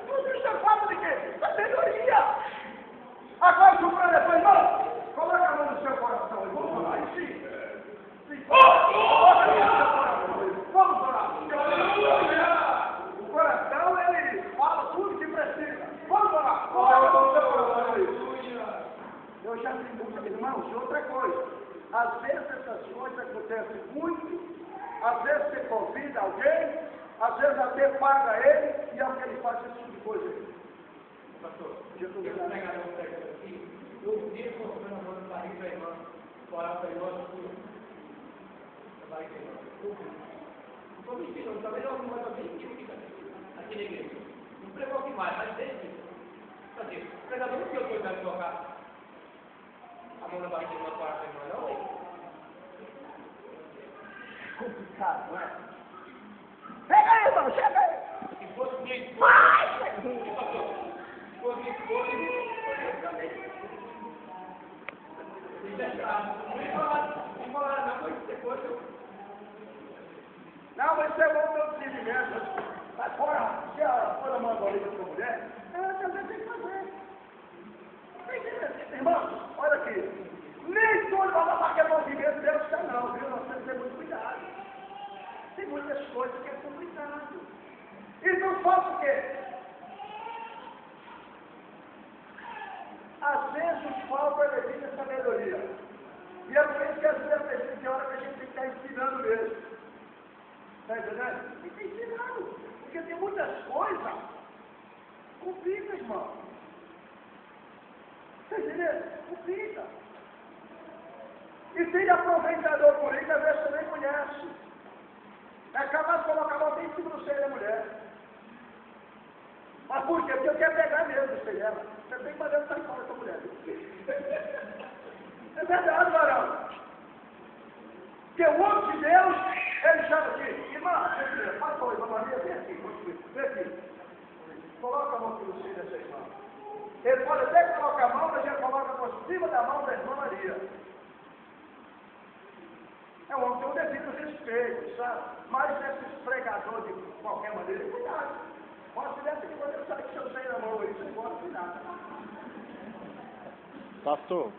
Tudo isso é falta de quê? Sabedoria. Agora o Supremo depois, irmão, coloque a mão no seu coração e vamos orar. E sim. Vamos orar. O coração, ele fala tudo que precisa. Vamos orar. Coloque a mão no seu coração aí. Eu já vi muitos irmãos, e outra coisa. Às vezes essas coisas acontecem muito. Às vezes você convida alguém, às vezes até paga ele, e é o que ele faz esse tipo de coisa aí. Pastor, Jesus vai pegar um texto aqui, eu vi colocando a mão no barriga da irmã, orar para a irmã, vai ter irmã. Não estou mentindo, talvez alguma coisa bem típica aqui na igreja. Não pregou aqui mais, mas desde o pregador não tinha autoridade de colocar a mão na barriga da irmã, orar para a irmã, não, hein? Complicado, não é? Chega aí, irmão, chega aí! Se fosse minha esposa, se fosse minha esposa, eu também. Não, mas isso é bom pelo discernimento. Sai fora, se a fora manda ali para sua mulher, ela também tem que fazer. Irmão, olha aqui. Nem tudo vai dar para mão de Deus, Deus está não, viu? Nós temos que ter muito cuidado. Tem muitas coisas que é complicado. Então faça o quê? Às vezes falta devida sabedoria. E é por isso que às vezes tem hora que a gente tem que estar ensinando mesmo. Está entendendo? Tem que estar ensinando. Porque tem muitas coisas. Complica, irmão. Está entendendo? Complica. E tem aproveitador por aí que às vezes você nem conhece. É capaz de colocar a mão bem em cima do seio da mulher. Mas por quê? Porque eu quero pegar mesmo o seio dela. Você tem que mandar sair fora com a mulher. É verdade, varão. Porque o homem de Deus, ele chama aqui. Irmã, faz coisa, Maria, vem aqui. Vem aqui. Coloca a mão aqui no seio dessa irmã. Ele pode até colocar a mão, mas ele coloca por cima da mão da irmã Maria. É um homem que tem um devido respeito, sabe? Mas esses pregadores de qualquer maneira, cuidado. Pode ser que quando eu sair com seu seio na mão aí, você pode cuidar. Pastor,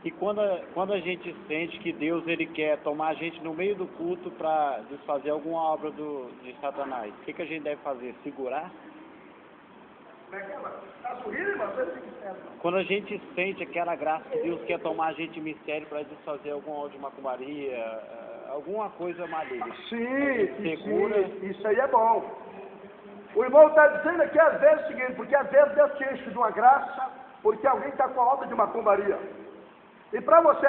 e quando a gente sente que Deus ele quer tomar a gente no meio do culto para desfazer alguma obra de Satanás, o que a gente deve fazer? Segurar? Como é que é, mano? Tá sorrindo, irmão? Você fica certo. Quando a gente sente aquela graça que Deus quer tomar a gente em mistério para desfazer alguma obra de macumbaria, alguma coisa maligna. Sim, segura. sim, isso aí é bom. O irmão está dizendo aqui às vezes o seguinte, porque às vezes Deus te enche de uma graça, porque alguém está com a obra de macumbaria. E para você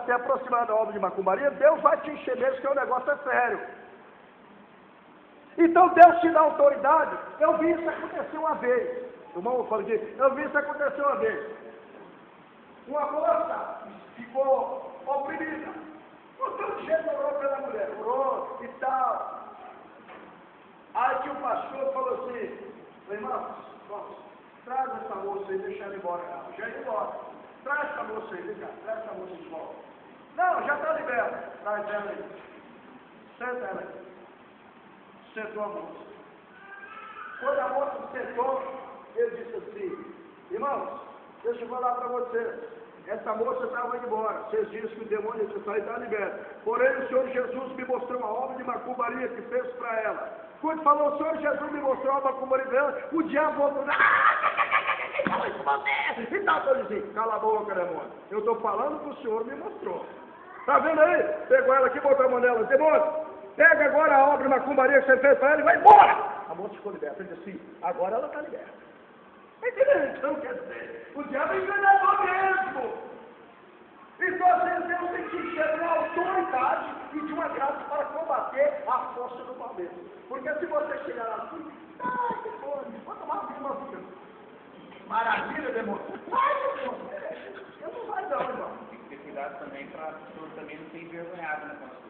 se aproximar da obra de macumbaria, Deus vai te encher mesmo, que o negócio é sério. Então Deus te dá autoridade. Eu vi isso acontecer uma vez. O irmão falou aqui, eu vi isso acontecer uma vez. Uma moça ficou oprimida. Por todo jeito orou pela mulher, orou e tal. Aí que o pastor falou assim, irmãos, traz essa moça aí, deixa ela embora. Já ia embora. Traz essa moça aí, vem cá, traz essa moça de volta. Não, já está liberta. Traz ela aí. Senta ela aí. Sentou a moça. Quando a moça sentou, ele disse assim, irmãos, deixa eu falar para vocês. Essa moça estava indo embora. Vocês dizem que o demônio ia sair da liberta. Porém, o Senhor Jesus me mostrou uma obra de macumbaria que fez para ela. Quando falou, o Senhor Jesus me mostrou uma macumbaria dela, o diabo voltou. E tá todo assim, cala a boca, demônio. Eu estou falando que o Senhor me mostrou. Tá vendo aí? Pegou ela aqui, botou a mão nela. Demônio, Pega agora a obra macumbaria que você fez para ela e vai embora. A moça ficou liberta. Ele disse assim, agora ela está liberta. Então, quer dizer, o diabo é enganador mesmo. Então, assim, Deus tem que encher uma autoridade e de uma graça para combater a força do mal mesmo. Porque se você chegar assim, ai, demônio, vou tomar uma vida. Maravilha, demônio. Ai, demônio, eu não vai não, irmão. Tem que ter cuidado também para a pessoa também não ser envergonhada, né, pastor?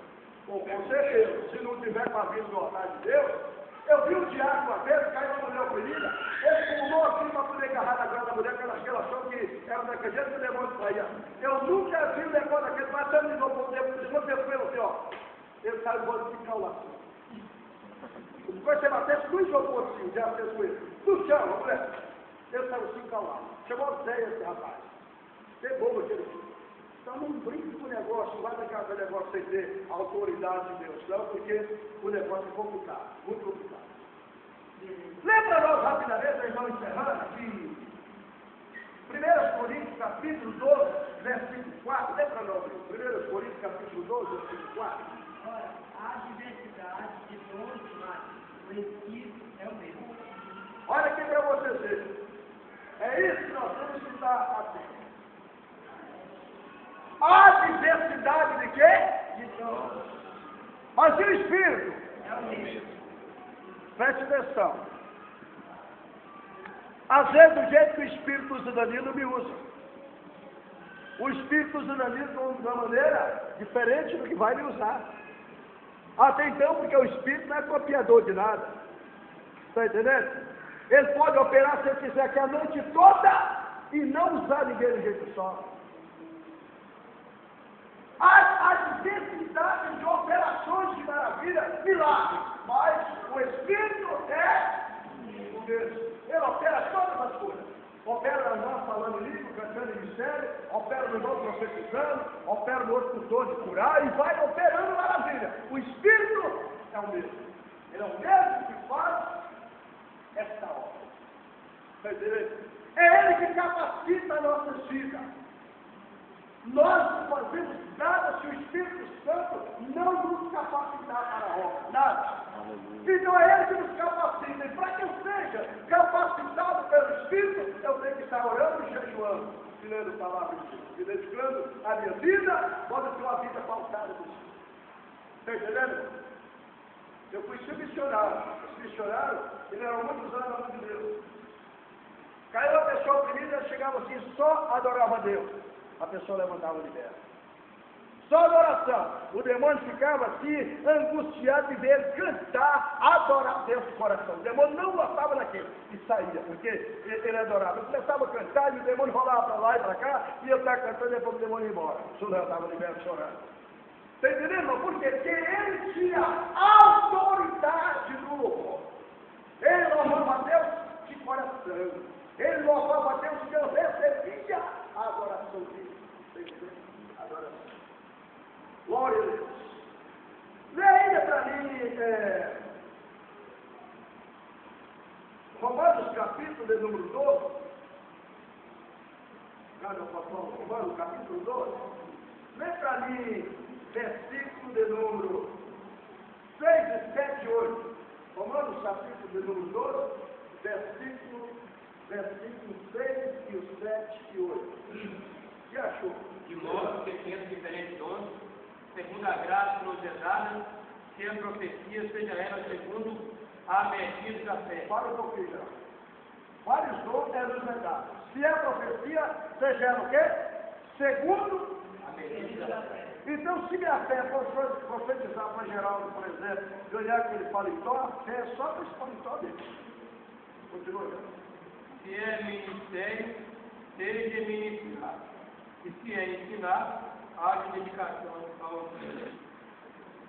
Bom, com certeza, se não tiver com a vida do altar de Deus, eu vi o diabo uma vez, caiu uma mulher oprimida, ele pulou assim para poder agarrar na grana da mulher, porque ela achou que era daquele jeito que o demônio saía. Eu nunca vi o demônio daquele, matando de novo, o demônio fez com ele assim, ó. Ele saiu do outro ficar lá. Depois você batesse no isopor assim, o diabo fez com ele. No chão, a mulher. Ele saiu assim, calado. Chamou Zé esse rapaz. Tem bobo aquele filho. Então não brinque com o negócio, não vai daquele negócio sem ter a autoridade de Deus, não, porque o negócio é complicado, muito complicado. Lembra nós rapidamente, irmão, encerrando aqui, 1 Coríntios, capítulo 12, versículo 4, lembra nós, 1 Coríntios, capítulo 12, versículo 4. Ora, há diversidade de dons, mas o Espírito é o mesmo. Olha aqui para vocês verem. É isso que nós temos que estar atentos. Há diversidade de quê? De dons. Mas e o Espírito? É o mesmo. Preste atenção. Às vezes, do jeito que o Espírito usa Danilo, me usa. O Espírito usa Danilo de uma maneira diferente do que vai me usar. Até então, porque o Espírito não é copiador de nada. Está entendendo? Ele pode operar se ele quiser aqui a noite toda e não usar ninguém de jeito só. Há diversidade de operações de maravilha, milagres, mas o Espírito é o mesmo. Ele opera todas as coisas. Opera nós falando em língua, cantando em mistério, opera no outro profetizando, opera no outro com dor de curar e vai operando maravilha. O Espírito é o mesmo. Ele é o mesmo que faz esta obra. Está entendendo? É Ele que capacita a nossa vida. Nós não fazemos nada se o Espírito Santo não nos capacitar para a obra. Nada. Então é Ele que nos capacita. E para que eu seja capacitado pelo Espírito, eu tenho que estar orando e jejuando, lendo a palavra de Deus, e dedicando a minha vida, pode ter uma vida pautada do Espírito. Está entendendo? Eu fui missionário. Esse missionário, ele era muitos anos na mão de Deus. Caiu a pessoa oprimida, ele chegava assim, só adorava a Deus. A pessoa levantava de terra. Só adoração. O demônio ficava assim, angustiado de ver cantar, adorar Deus do coração. O demônio não gostava daquele e saía, porque ele adorava. Ele começava a cantar e o demônio rolava para lá e para cá, e eu estava cantando e depois o demônio ia embora. O senhor estava liberto chorando. Está entendendo? Por quê? Porque ele tinha autoridade no louvor. Ele louvava a Deus de coração. Ele louvava a Deus que eu recebia a adoração dele. Está entendendo? Adoração. Glória a Deus. Leia para mim Romanos capítulo de número 12. Romanos capítulo 12. Leia para mim versículo de número 6, 7 e 8. Romanos capítulo de número 12, versículo 6 e o 7 e 8. O que achou? De modo que tendo diferentes dons, segundo a graça que nos é dada, se a profecia seja ela segundo a medida da fé. Para um pouquinho já. Vários dons nos é dado. Se a profecia seja ela o quê? Segundo A medida da fé. Então, se minha fé for profetizar para Geraldo, por exemplo, ganhar aquele paletó, a fé é só para esse paletó dele. Continua. Se é ministério, seja ministrar. E se é ensinar, haja dedicação ao Senhor.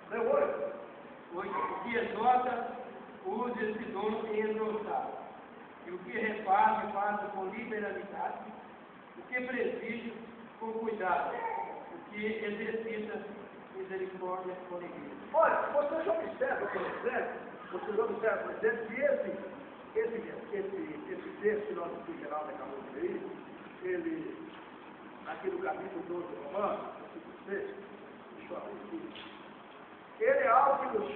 Deu 8. 8. O que exorta, use esse dom em exortar. E o que reparte, faça com liberalidade. O que preside, com cuidado. O que exercita, misericórdia com alegria. Olha, vocês observam, por exemplo, que esse texto que nós aqui, Geraldo, acabou de ler, ele, aqui no capítulo 12 do Romanos, deixa eu abrir aqui. ele é algo que nos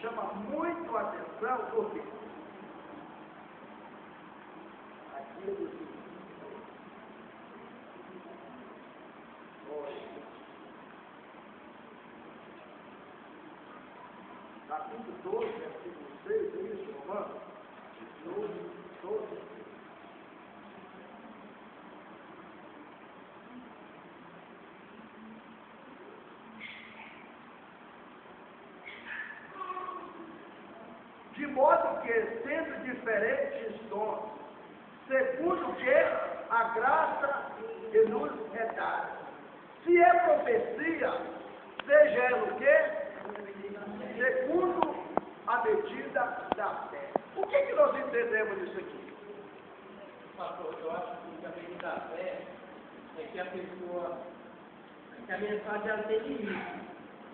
chama muito a atenção, porque aquilo que capítulo 12, versículo 6, é isso, Romanos? 12. De modo que, sendo diferentes dons, segundo que a graça que nos é dada. Se é profecia, seja ela o quê? Segundo a medida da fé. O que nós entendemos disso aqui? Pastor, eu acho que a medida da fé é que a pessoa, que a mensagem ela tem limite.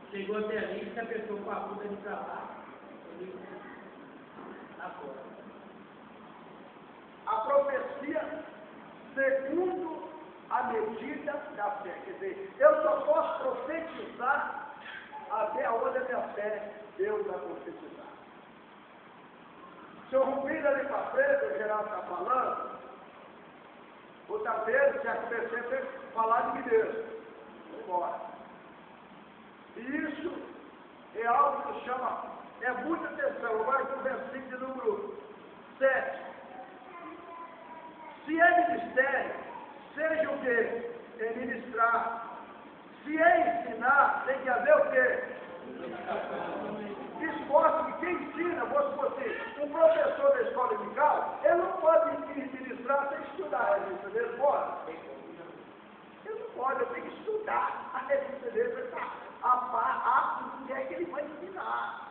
Chegou até ali, se a pessoa com a bunda de pra lá, ele está fora. A profecia segundo a medida da fé. Quer dizer, eu só posso profetizar até onde a minha fé Deus vai profetizar. Se eu rubido ali para frente, o Geraldo está falando, outra vez já comecei a falar de Deus. Embora. E isso é algo que chama, é muita atenção. Vai para o versículo de número 7. Se é ministério, seja o quê? É ministrar. Se é ensinar, tem que haver o quê? Esforço que quem ensina, você, um professor da escola dominical, ele não pode ministrar sem estudar a revista dele, pode? Ele não pode, eu tenho que estudar a revista dele para estar apto do que é que ele vai ensinar.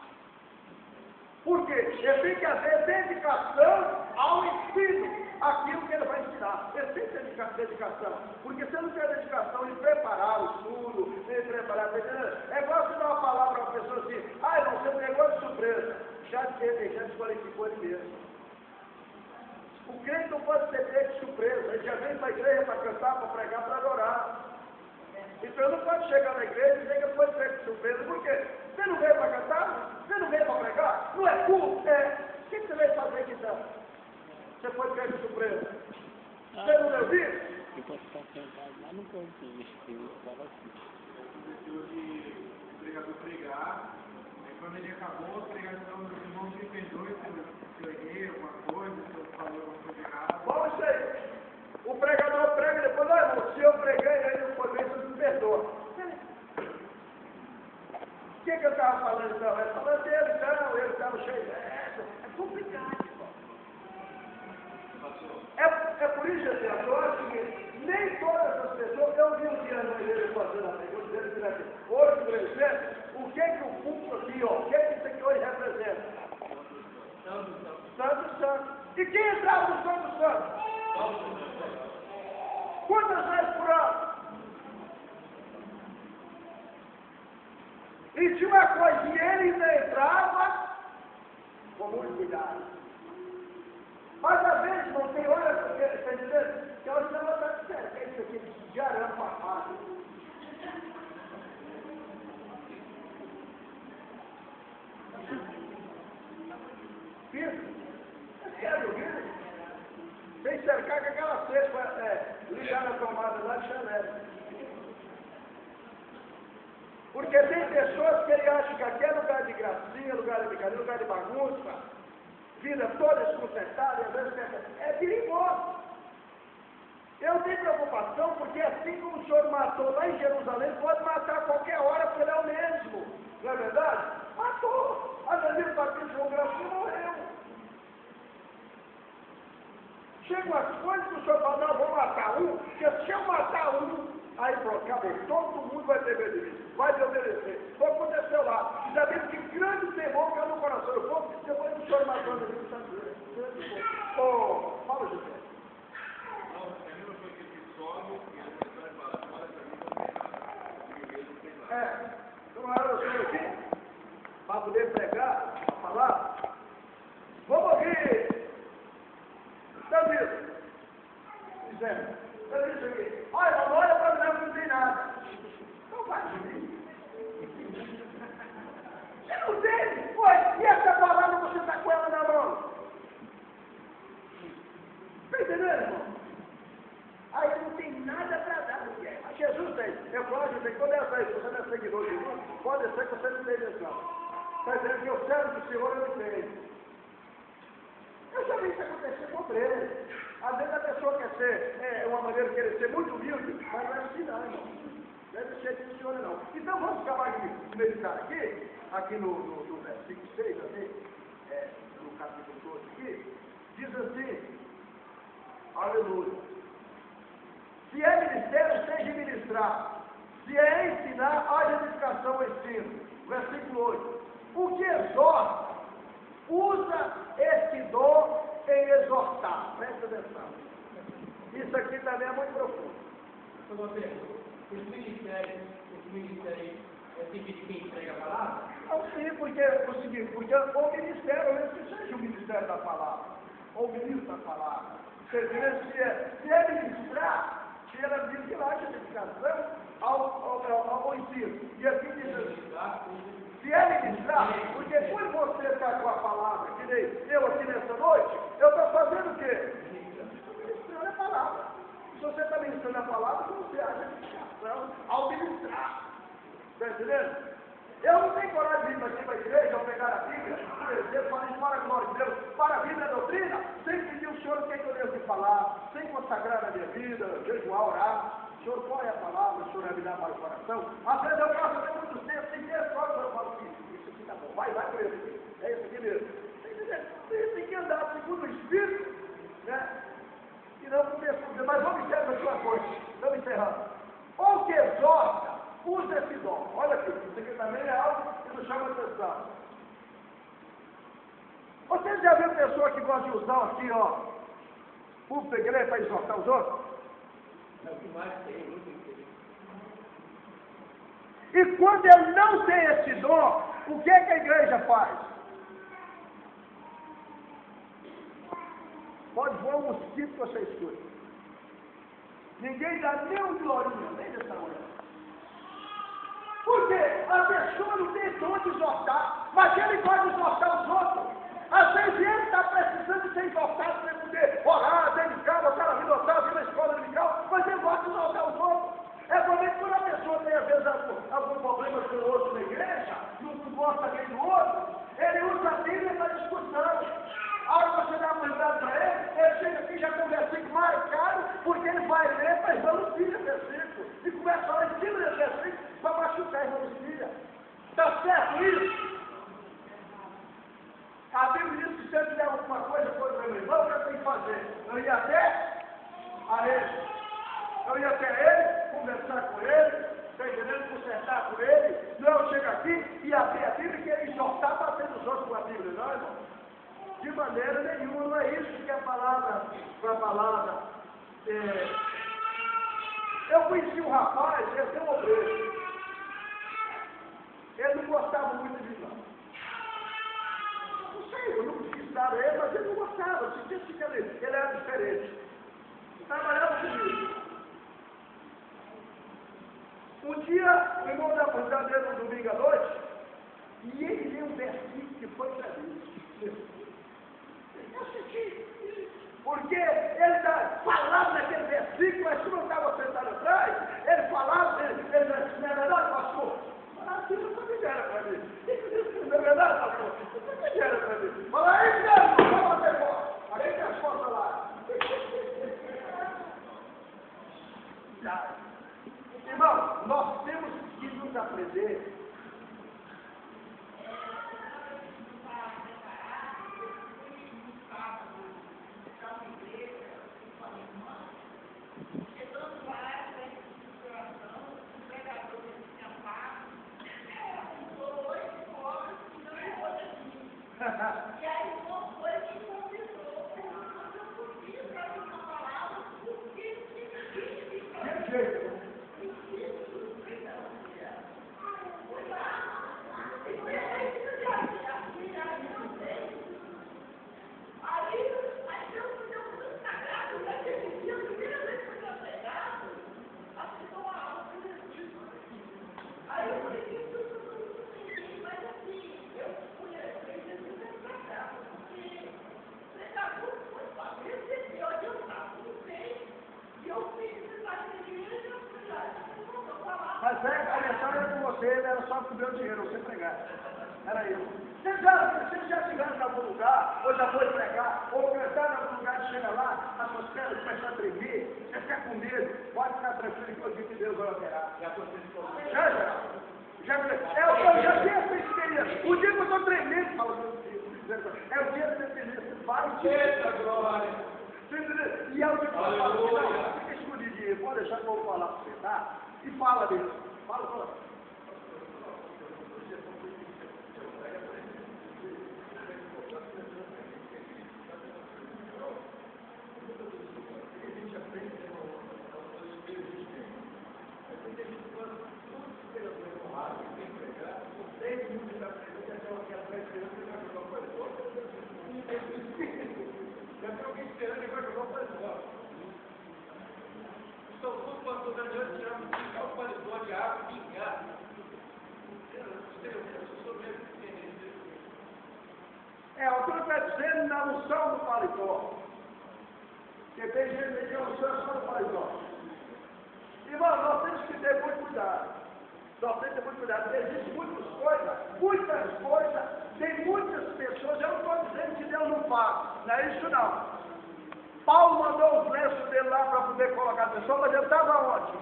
Por quê? Ele tem que haver dedicação ao ensino, aquilo que ele vai ensinar. Ele tem que ter dedicação. Porque se ele não tiver dedicação em preparar o estudo, em preparar... É igual você dar uma palavra para uma pessoa assim, irmão, você pegou de surpresa. Já desqualificou ele mesmo. O crente não pode ser pego de surpresa. Ele já vem para a igreja para cantar, para pregar, para adorar. Então ele não pode chegar na igreja e dizer que ele foi pego de surpresa. Por quê? Você não veio para cantar? Você não veio para pregar? Não é culto? O que você veio fazer aqui então? Você foi pego de surpresa. Você não deu vida? Eu posso estar sentado lá no cantinho, eu falo assim. Aconteceu de o pregador pregar, aí quando ele acabou a pregação, meus irmãos me perdoem se eu errei alguma coisa, se eu falei alguma coisa errada. Bom, isso aí. O pregador prega e depois, irmão, se eu preguei, ele não foi bem, você me perdoa. O que eu estava falando então? Ele falando dele, então, ele estava cheio de... É complicado, irmão. É por isso, gente, eu acho que nem todas as pessoas, eu vi um dia na igreja fazendo a pergunta dele, direto, hoje, por exemplo, o que o púlpito aqui, ó, o que isso aqui hoje representa? Santo. E quem entrava no Santo? Quantas vezes por ano? E tinha uma coisinha, ele ainda entrava com muito cuidado. Mas às vezes não tem hora, porque, está entendendo? Que ela não está certo, é isso aqui, de arame para fácil. Isso? É sério, viu? Sem cercar com aquela cepa, ligar na tomada lá de chalé. Porque tem pessoas que ele acha que aqui é lugar de gracinha, lugar de brincadeira, lugar de bagunça, vida toda desconcertada, e às vezes é perigoso. Eu tenho preocupação porque assim como o Senhor matou lá em Jerusalém, pode matar a qualquer hora, porque ele é o mesmo. Não é verdade? Matou. Ananias, Batista de João Graça morreu. Chegam as coisas que o Senhor fala, não, vou matar um, porque se eu matar um, aí pronto, acabou. Todo mundo vai ter medo de mim, vai me obedecer. Foi o que aconteceu lá. E já viu que grande temor caiu no coração do povo, depois do Senhor matou ele, não sabe dizer. Fala, José. Não, é a mesma coisa que ele sobe, e ele vai falar, olha para mim, e ele fez lá. Não era o Senhor aqui? Para poder pregar, para falar? Vamos ouvir! Davi, dizendo, Davi, isso aqui. Olha, não olha para mim, não tem nada. Não vai de mim. pode ser que você não tenha visão. Está dizendo que eu servo do Senhor, eu não tenho. Eu já vi isso acontecer com obreiros. Às vezes a pessoa quer ser, uma maneira de querer ser muito humilde, mas não é assim não, irmão. Deve ser de senhor não. Então vamos acabar de meditar aqui no versículo 6, assim, no capítulo 12 aqui, diz assim, aleluia. Se é ministério, seja ministrar. Se é ensinar, haja edificação ao ensino. Versículo 8. O que exorta, usa esse dom em exortar. Presta atenção. Isso aqui também é muito profundo. Os ministérios é sempre de quem entrega a palavra? Não, sim, porque é o seguinte, porque o ministério, mesmo que seja o ministério da palavra, ou o ministro da palavra, você vê se é ministrar, se ela diz que lá de edificação ao ensino. E aqui diz assim, se é ministrar, porque quando você está com a palavra, que nem eu aqui nessa noite, eu estou fazendo o quê? Estou ministrando a palavra. Se você está ministrando a palavra, você haja edificação ao ministrar. Está entendendo? Eu não tenho coragem de vir aqui para a igreja ou pegar a Bíblia, por exemplo, para a glória de Deus, para a Bíblia e a doutrina, sem pedir ao Senhor o que eu devo falar, sem consagrar a minha vida, jejuar, orar. O Senhor põe a palavra, o Senhor vai me dar para o coração. Às vezes eu passo até muito tempo sem ter só, eu falo assim, isso aqui tá bom, vai com ele aqui. É isso aqui mesmo. Você tem que andar segundo o Espírito, né? E não com pessoas. Mas vamos encerrar a sua coisa. Estamos encerrando. Ou que exorta, usa esse dom. Olha aqui, isso aqui também é algo que nos chama a atenção. Vocês já viram pessoa que gosta de usar aqui, ó, púlpito da igreja para exortar os outros? É o que mais tem, muito interesse. E quando ele não tem esse dom, o que é que a igreja faz? Pode voar um mosquito que você escuta. Ninguém dá nem um glorinho, nem dessa hora. Por quê? A pessoa não tem dom de exortar, mas ele pode exortar os outros. Às vezes ele está precisando de ser exortado para poder orar, dedicar, botar a vida, botar a vida na escola dominical, mas ele gosta de exortar os outros. É somente quando a pessoa tem, às vezes, algum problema com o outro na igreja, não gosta nem do outro, ele usa a Bíblia para discussão. A hora que você dá uma cuidado para ele chega aqui já com o versículo marcado, porque ele vai ler para irmão filha versículo, e começa a orar em cima desse versículo para machucar irmão filha. Está certo isso? A Bíblia diz que se ele der alguma coisa contra o meu irmão, o que eu tenho que fazer? Eu ia até a ele. Eu ia até ele, conversar com ele, está entendendo? Consertar com ele. Não, eu chego aqui e abrir a Bíblia e querer exortar para ter os outros com a Bíblia, não, irmão? De maneira nenhuma, não é isso que a palavra, Eu conheci um rapaz, ele é um obreiro. Ele não gostava muito de mim, não. Não sei, eu não quis dar a ele, mas ele não gostava. Eu sentia que ele era diferente. Trabalhava comigo. Um dia, o irmão da comunidade dele no domingo à noite, e ele leu um versículo que foi para mim. Eu senti. Porque ele está falando naquele versículo, mas como eu estava sentado atrás, ele falava, ele disse, não é verdade, pastor? Aquilo também era para mim. Não é verdade, pastor? Isso também era para mim. Fala aí, mesmo, vamos até fora. Aí tem as fotos lá. Irmão, nós temos que nos aprender. E aí, uma coisa que convidou, eu podia trazer uma palavra, porque Que jeito? você, ele era só com o meu dinheiro, você pregar. Era eu. Vocês já chegaram em algum lugar, ou já foi pregar, ou cantar em algum lugar, chega lá, as suas pernas começam a tremer, você fica com medo, pode ficar tranquilo que eu digo que Deus vai operar. Já, eu já tenho essa experiência. O dia que eu estou tremendo, fala é o dia que você tem vai Eita, glória! e é o dia que eu falo, não, fica escondidinho, pode deixar que eu vou falar para você, tá? E fala dele. Fala. O que está dizendo na unção do paletó. Porque tem gente que a unção é só do paletó. Irmão, nós temos que ter muito cuidado. Nós temos que ter muito cuidado, porque existem muitas coisas, tem muitas pessoas, eu não estou dizendo que Deus não faz, não é isso não. Paulo mandou os lenços dele lá para poder colocar a pessoa, mas ele estava onde?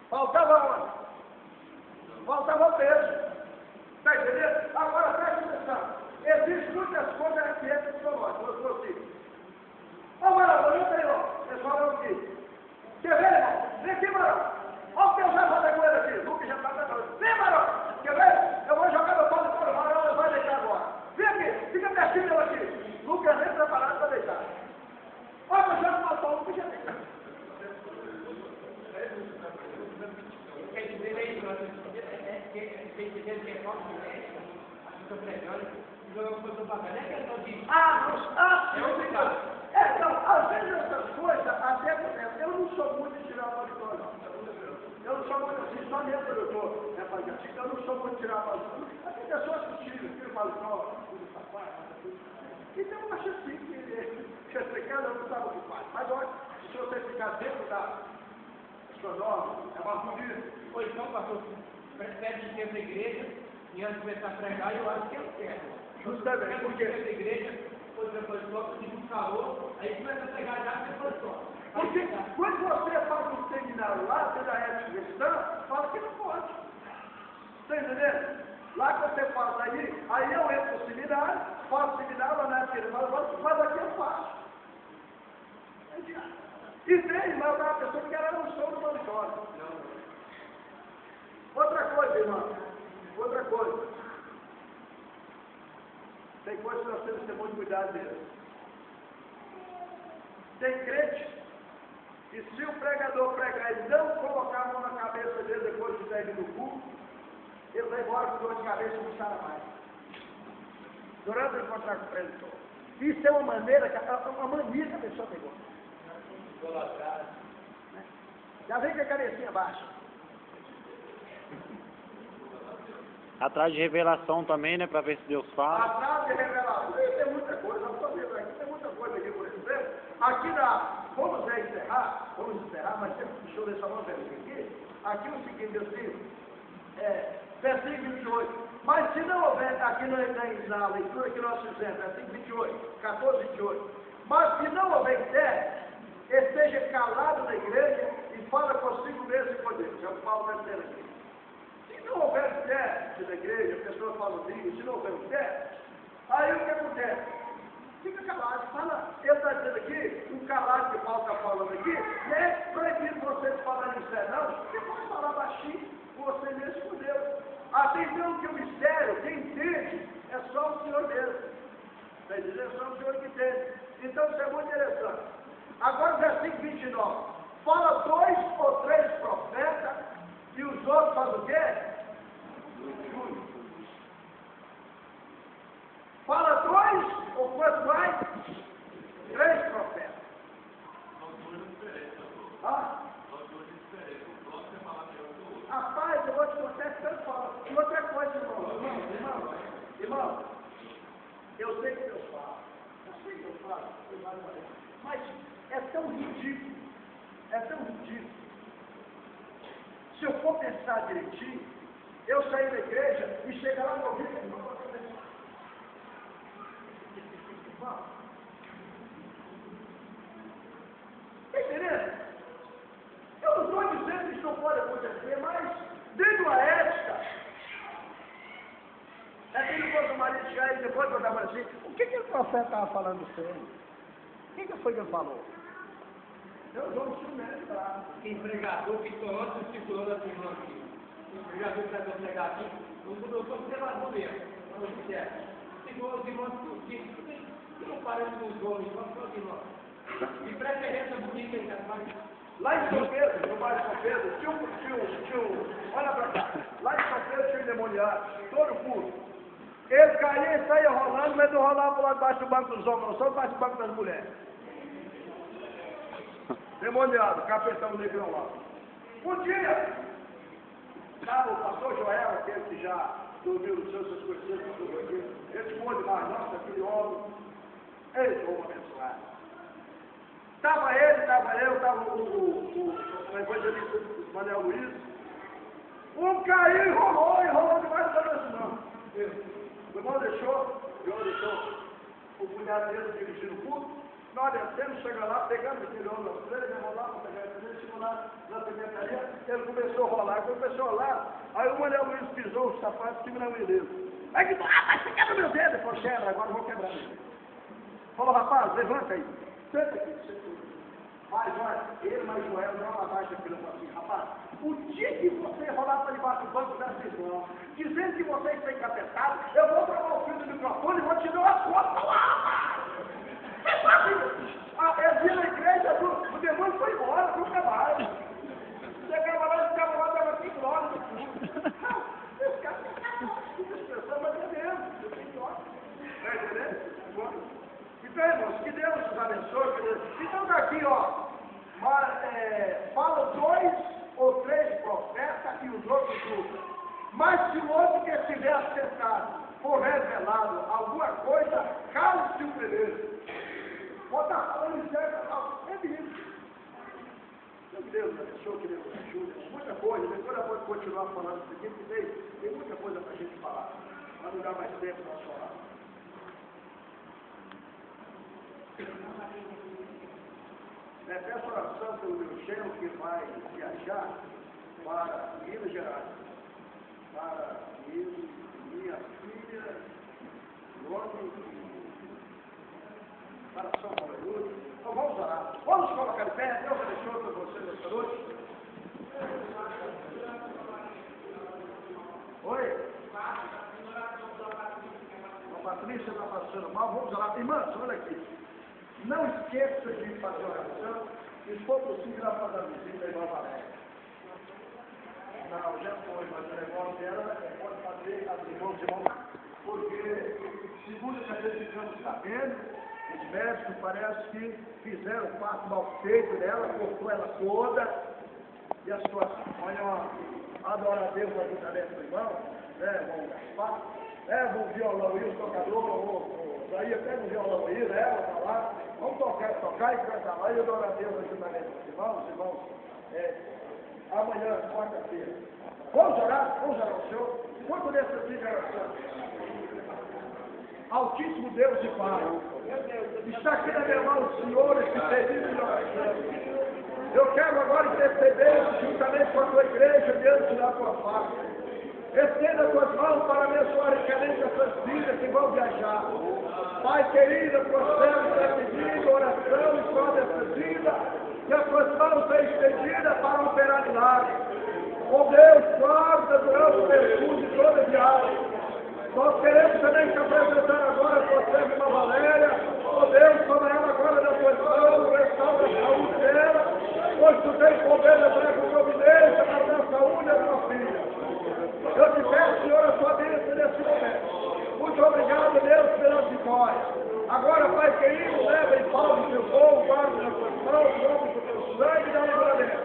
Faltava onde? Faltava peso. Está entendendo? Agora preste atenção. Existem muitas coisas que entram no seu nome, eu sou assim. Ó, Marão, eu tenho, ó, pessoal, aqui. Quer ver, irmão? Vem aqui, Marão. Olha o que eu já vou fazer com ele aqui. Lucas já está preparado. Vem, Marão. Quer ver? Eu vou jogar meu pau fora, Marão vai deitar agora. Vem aqui, fica pertinho dele aqui. Lucas nem preparado para deitar. Olha, eu já não matou, Lucas já deita. Quer dizer aí, tem que dizer que é forte, né? Estou pregando. Eu às vezes essas coisas até acontecem. Eu não sou muito de tirar paletó, não. Eu não sou muito assim, só mesmo eu estou, né, fazendo assim, eu não sou muito de tirar paletó. Tem pessoas que tiram paletó, tudo sapato, então eu acho assim que cada um sabe o que faz. Mas olha, se você ficar dentro da sua norma, é mais bonito. Ou então, pastor, prefere ir na igreja e antes de começar a pregar, eu acho que é o certo. Justamente, porque a igreja, depois coloca um calor, aí começa a pegar já depois só. Porque quando você faz um seminário lá, você da ética cristã, fala que não pode. Está entendendo? Lá que você faz aí eu entro no seminário, faço seminário, lá na ética mas aqui eu faço. E tem lá uma pessoa que era um som do auditório. Outra coisa, irmão. Outra coisa. Tem coisas que nós temos que ter muito cuidado mesmo. Tem crente que se o pregador pregar e não colocar a mão na cabeça dele depois de sair do culto, ele vai embora com dor de cabeça e não sara mais. Durante o encontrar com o pregador. Isso é uma maneira, uma mania que a pessoa pegou. Já vem com a cabecinha baixa. Atrás de revelação também, né? Para ver se Deus fala. Atrás de revelação, tem muita coisa. Tem muita coisa aqui, por exemplo. Aqui vamos encerrar, mas deixa eu ler só uma vez aqui. Aqui o seguinte, assim, versículo 28. Mas se não houver, aqui na leitura que nós fizemos, versículo 28, 14, 28. Mas se não houver fé, esteja calado na igreja e fala consigo mesmo e poder. Já o Paulo está dizendo aqui. Se não houver fé na igreja, a pessoa fala comigo, se não houver fé, aí o que acontece? Fica calado, fala. Ele está dizendo aqui, um calado que o Paulo está falando aqui, não é proibido você falar em fé, não. Você pode falar baixinho com você mesmo com Deus. Atenção que o mistério, quem entende, é só o Senhor mesmo. Está entendendo? É só o Senhor que entende. Então isso é muito interessante. Agora o versículo 29. Fala 2 ou 3 profetas e os outros fazem o quê? Fala 2 ou quanto mais? 3 profetas. Rapaz, eu vou te contar que tanto fala. E outra coisa, irmão, eu sei que Deus fala. Mas é tão ridículo. Se eu for pensar direitinho, Eu saí da igreja e cheguei lá no ouvido. Está entendendo? Eu não estou dizendo que isso não pode acontecer, mas dentro da ética, aquele quando o marido chegar e depois eu estava assim, o que o profeta estava falando do Senhor? O que foi que ele falou? Eu vou instrumentar. Empregador que estou antes segurou a turma aqui. O empregador que está pregar aqui, eu sou observador mesmo. Não quiser. Segurou os irmãos tudo. Que não parece com os homens, só os irmãos. De preferência bonita, Lá em São Pedro, no bairro de São Pedro, tinha olha pra cá, lá em São Pedro tinha um endemoniado, todo culto. Ele caía e saía rolando, mas não rolava por lá debaixo do banco dos homens, não, só debaixo do banco das mulheres. Demoniado, capetão negrão lá. Um dia, estava o pastor Joel, aquele que já dormiu nos seus conhecidos, ele ficou demais, nossa, aquele homem, ele foi abençoado. Estava ele, estava eu, estava o evangelista Manuel Luiz. Um caiu e rolou demais da noite, não. O irmão deixou o cunhado dele dirigindo o culto. Nós descemos, chegamos lá, pegamos aquele homem na frente, vamos lá, chegou lá na secretaria, ele começou a rolar. Quando começou a rolar, aí o Manuel Luiz pisou os sapatos e não dele. Aí que rapaz, você quebra meu dedo? Ele falou, quebra, agora eu vou quebrar meu dedo. Falou, rapaz, levanta aí. Senta aqui, senta. Mas olha, ele, mas Joel, não é uma baixa aquilo assim, rapaz, o dia que você rolar para debaixo do banco da prisão, dizendo que você está encapetado, eu vou provar o fio do microfone e vou te dar uma conta lá, rapaz! Eu vi na igreja, o demônio foi embora, nunca mais. Chegava lá, dava 5 horas. Esse cara tem expressão, mas é mesmo, eu tenho ódio. Está entendendo? Então, irmãos, que Deus nos abençoe. Então, daqui, ó, fala 2 ou 3 profetas e os outros usam. Mas se o outro que estiver assentado for revelado alguma coisa, cale-se o primeiro. Pode estar falando de certo, é mesmo. Que Deus nos abençoe, que Deus nos ajude. Muita coisa, depois eu vou continuar falando isso aqui, porque tem muita coisa para a gente falar. Para não dar mais tempo para nós falar. Peço oração pelo meu cheiro que vai viajar para Minas Gerais, para minha filha, Lone, para São Paulo. Então vamos orar. Vamos colocar de pé. Deus abençoe para você nesta noite. Oi? A Patrícia está passando mal. Vamos orar. Irmãs, olha aqui. Não esqueça de fazer oração, e se for possível, ela faz a visita à irmã Valéria. Não, já foi, mas o negócio dela pode fazer as irmãos, porque, segundo que a gente ficamos sabendo, os médicos parece que fizeram o parto mal feito dela, cortou ela toda, e a situação, olha, adora a Deus, ajudamento do irmão, né, irmão Gaspar, leva o violão e o tocador, daí eu pego o violão aí, leva para lá, vamos tocar e cantar lá, e eu dou a Deus ajudamento dos irmãos, amanhã, quarta-feira. Vamos orar ao Senhor, quanto dessa oração? Altíssimo Deus e Pai, está aqui na minha mão o Senhor, esse pedido de oração. Eu quero agora interceder juntamente com a tua igreja diante da tua face. Estenda as tuas mãos para abençoar ricamente essas vidas que vão viajar. Pai querido, prospera essa pedida, oração e só dessa vida, que as tuas mãos sejam estendidas para operar milagres. Ó Deus, guarda durante o percurso de toda a viagem. Nós queremos também te apresentar agora a tua serva irmã Valéria. Ó Deus, toma ela agora das tuas mãos, restaura a saúde dela, pois tu tens poder de trazer providência para dar saúde à tua filha. Eu te peço, Senhor, a sua bênção nesse momento. Muito obrigado, Deus, pela vitória. Agora, Pai querido, leva em paz o teu povo, guarda nas tuas mãos, em nome do teu sangue e da livramento.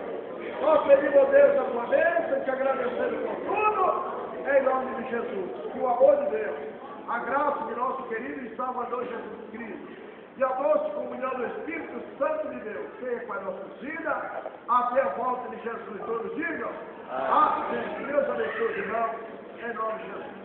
Nós pedimos a Deus a tua bênção e te agradecemos por tudo, em nome de Jesus. Que o amor de Deus, a graça de nosso querido e Salvador Jesus Cristo, e a doce comunhão do Espírito Santo de Deus, seja com a nossa vida, até a volta de Jesus. Todos digam, Deus abençoe, irmão. Em nome de Jesus.